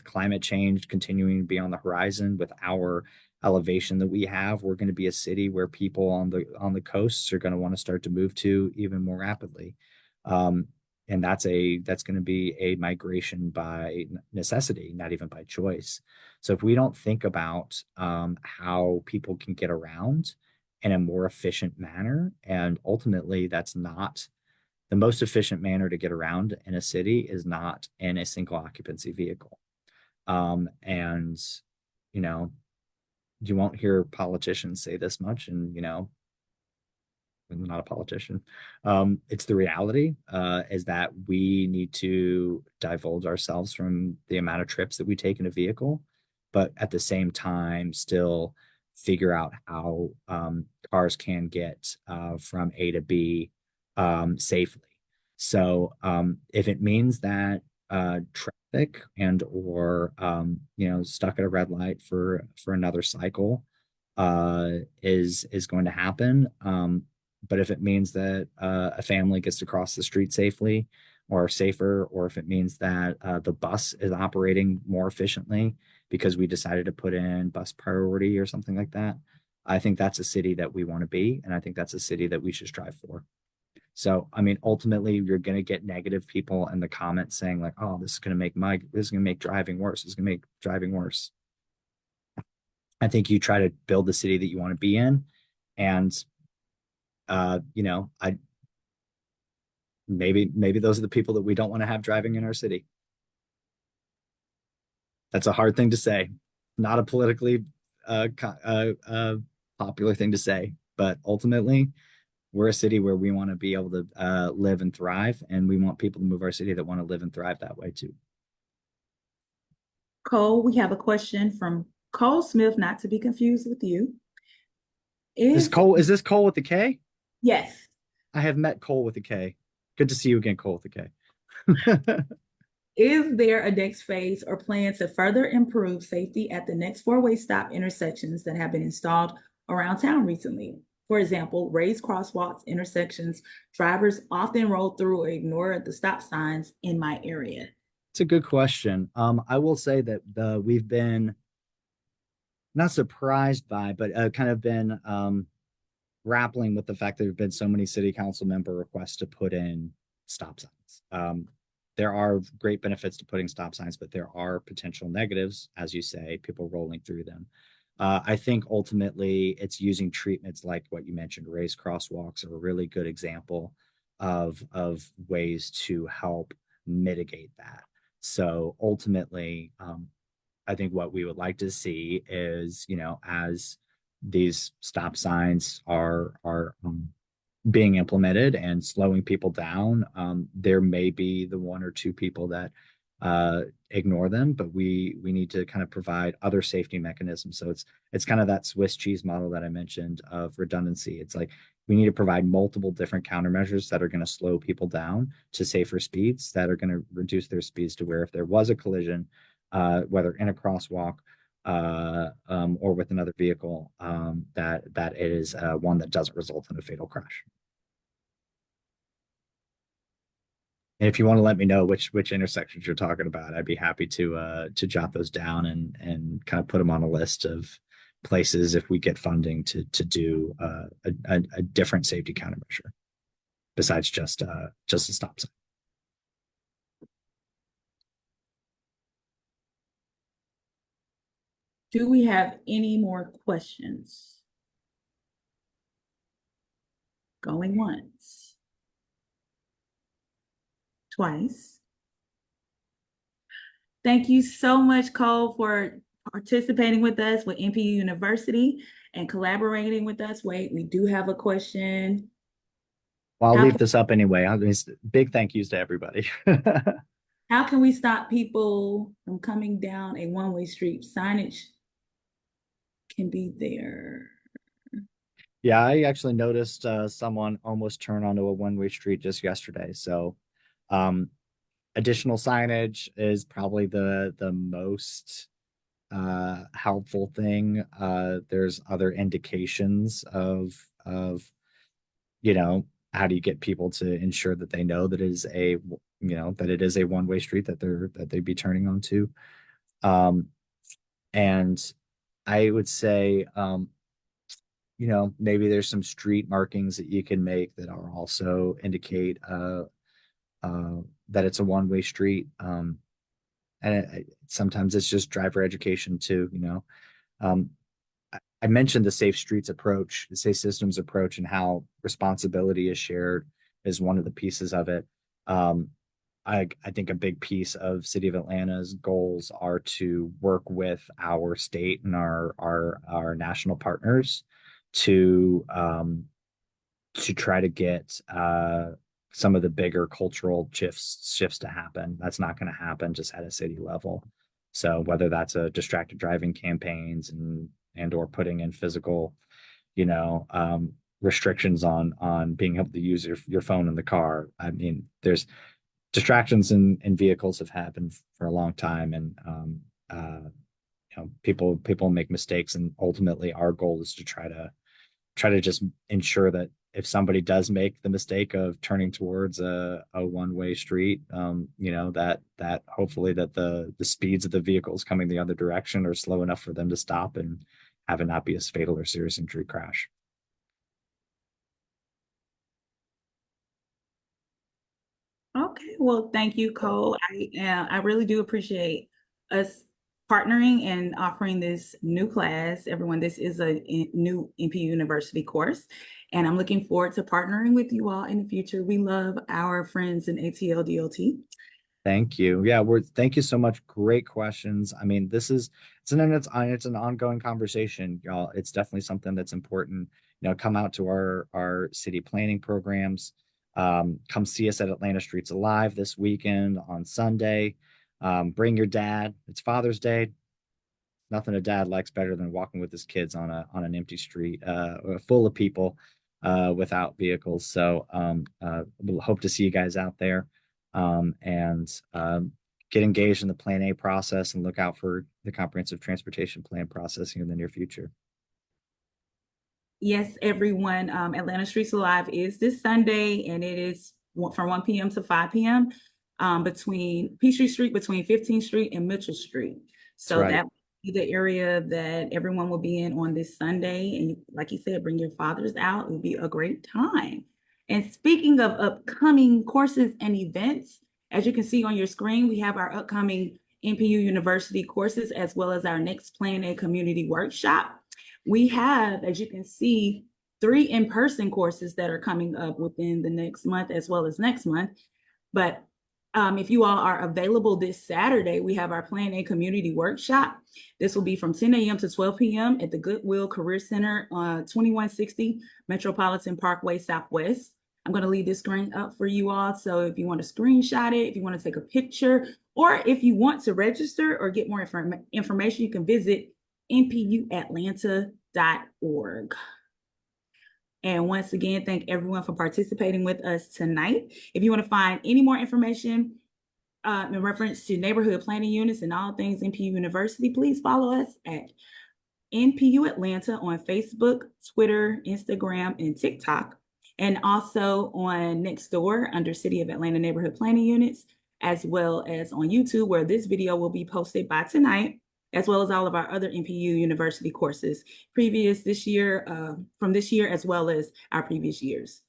[SPEAKER 4] climate change continuing to be on the horizon. With our elevation that we have, we're going to be a city where people on the coasts are going to want to start to move to even more rapidly. And that's going to be a migration by necessity, not even by choice. So if we don't think about how people can get around in a more efficient manner, and ultimately that's not the most efficient manner to get around in a city is not in a single occupancy vehicle. And, you won't hear politicians say this much, and, I'm not a politician. It's the reality, is that we need to divulge ourselves from the amount of trips that we take in a vehicle, but at the same time, still figure out how cars can get from A to B safely. So if it means that traffic and or stuck at a red light for another cycle is going to happen. But if it means that a family gets to cross the street safely or safer, or if it means that the bus is operating more efficiently because we decided to put in bus priority or something like that, I think that's a city that we want to be. And I think that's a city that we should strive for. So, I mean, ultimately, you're going to get negative people in the comments saying like, oh, this is going to make driving worse. This is going to make driving worse. I think you try to build the city that you want to be in. And, maybe those are the people that we don't want to have driving in our city. That's a hard thing to say. Not a politically popular thing to say, but ultimately, we're a city where we want to be able to live and thrive, and we want people to move our city that want to live and thrive that way too.
[SPEAKER 2] Cole, we have a question from Cole Smith, not to be confused with you.
[SPEAKER 4] Is this Cole with the K?
[SPEAKER 2] Yes.
[SPEAKER 4] I have met Cole with the K. Good to see you again, Cole with the K.
[SPEAKER 2] Is there a next phase or plan to further improve safety at the next four-way stop intersections that have been installed around town recently? For example, raised crosswalks, intersections, drivers often roll through or ignore the stop signs in my area.
[SPEAKER 4] It's a good question. I will say that we've been not surprised by, but kind of been grappling with the fact that there have been so many city council member requests to put in stop signs. There are great benefits to putting stop signs, but there are potential negatives, as you say, people rolling through them. I think ultimately it's using treatments like what you mentioned. Raised crosswalks are a really good example of ways to help mitigate that. So ultimately, I think what we would like to see is, as these stop signs are being implemented and slowing people down, there may be the one or two people that ignore them, but we need to kind of provide other safety mechanisms. So it's kind of that Swiss cheese model that I mentioned of redundancy. It's like we need to provide multiple different countermeasures that are going to slow people down to safer speeds, that are going to reduce their speeds to where if there was a collision, whether in a crosswalk or with another vehicle, that it is one that doesn't result in a fatal crash. And if you want to let me know which intersections you're talking about, I'd be happy to jot those down and kind of put them on a list of places if we get funding to do a different safety countermeasure besides just a stop sign.
[SPEAKER 2] Do we have any more questions? Going once. Twice. Thank you so much, Cole, for participating with us with NPU University and collaborating with us. Wait, we do have a question.
[SPEAKER 4] Well, I'll leave this up anyway. Big thank yous to everybody.
[SPEAKER 2] How can we stop people from coming down a one-way street? Signage can be there.
[SPEAKER 4] Yeah, I actually noticed someone almost turn onto a one-way street just yesterday. So additional signage is probably the most helpful thing. There's other indications of how do you get people to ensure that they know that it is a one-way street that they'd be turning onto. And I would say maybe there's some street markings that you can make that are also indicate that it's a one-way street. And sometimes it's just driver education too. I mentioned the safe streets approach, the safe systems approach, and how responsibility is shared is one of the pieces of it. I think a big piece of City of Atlanta's goals are to work with our state and our national partners to try to get some of the bigger cultural shifts to happen. That's not going to happen just at a city level. So whether that's a distracted driving campaigns and or putting in physical, restrictions on being able to use your phone in the car. I mean, there's distractions in vehicles have happened for a long time, and people make mistakes, and ultimately our goal is to try to just ensure that if somebody does make the mistake of turning towards a one-way street, that hopefully that the speeds of the vehicles coming the other direction are slow enough for them to stop and have it not be a fatal or serious injury crash.
[SPEAKER 2] Okay, well, thank you, Cole. I really do appreciate us partnering and offering this new class. Everyone, this is a new NPU University course, and I'm looking forward to partnering with you all in the future. We love our friends in Atldot.
[SPEAKER 4] Thank you. Yeah, thank you so much. Great questions. I mean, it's an ongoing conversation, y'all. It's definitely something that's important. Come out to our city planning programs. Come see us at Atlanta Streets Alive this weekend on Sunday. Bring your dad. It's Father's Day. Nothing a dad likes better than walking with his kids on an empty street full of people without vehicles. So we'll hope to see you guys out there. And get engaged in the Plan A process and look out for the comprehensive transportation plan process here in the near future.
[SPEAKER 2] Yes, everyone. Atlanta Streets Alive is this Sunday, and it is from 1 p.m. to 5 p.m. Between Peachtree Street, between 15th Street and Mitchell Street. So
[SPEAKER 4] right.
[SPEAKER 2] That will be the area that everyone will be in on this Sunday. And like you said, bring your fathers out. It will be a great time. And speaking of upcoming courses and events, as you can see on your screen, we have our upcoming NPU University courses, as well as our next Plan A community workshop. We have, as you can see, 3 in-person courses that are coming up within the next month, as well as next month. But If you all are available this Saturday, we have our Plan A Community Workshop. This will be from 10 a.m. to 12 p.m. at the Goodwill Career Center on 2160 Metropolitan Parkway Southwest. I'm going to leave this screen up for you all. So if you want to screenshot it, if you want to take a picture, or if you want to register or get more information, you can visit npuatlanta.org. And once again, thank everyone for participating with us tonight. If you want to find any more information in reference to neighborhood planning units and all things NPU University, please follow us at NPU Atlanta on Facebook, Twitter, Instagram, and TikTok, and also on Nextdoor under City of Atlanta Neighborhood Planning Units, as well as on YouTube, where this video will be posted by tonight, as well as all of our other NPU University courses previous this year, from this year, as well as our previous years.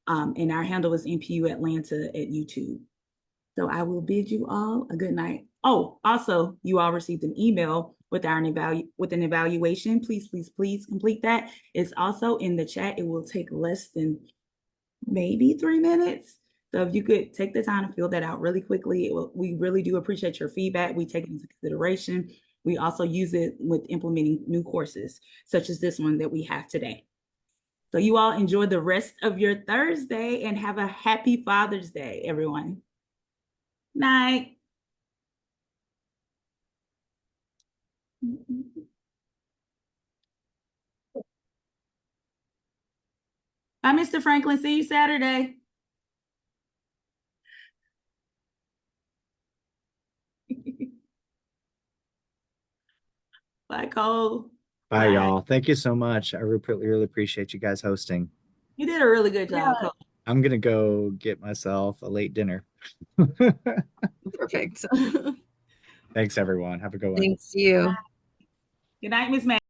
[SPEAKER 2] And our handle is NPU Atlanta at YouTube. So I will bid you all a good night. Oh, also, you all received an email with an evaluation. Please, please, please complete that. It's also in the chat. It will take less than maybe 3 minutes. So if you could take the time to fill that out really quickly, we really do appreciate your feedback. We take it into consideration. We also use it with implementing new courses, such as this one that we have today. So you all enjoy the rest of your Thursday and have a happy Father's Day, everyone. Night. Bye, Mr. Franklin. See you Saturday. Bye, Cole.
[SPEAKER 4] Bye, y'all. Thank you so much. I really appreciate you guys hosting.
[SPEAKER 2] You did a really good job, Cole.
[SPEAKER 4] I'm gonna go get myself a late dinner.
[SPEAKER 3] Perfect.
[SPEAKER 4] Thanks, everyone. Have a good one.
[SPEAKER 3] Thanks you.
[SPEAKER 2] Good night, Miss May.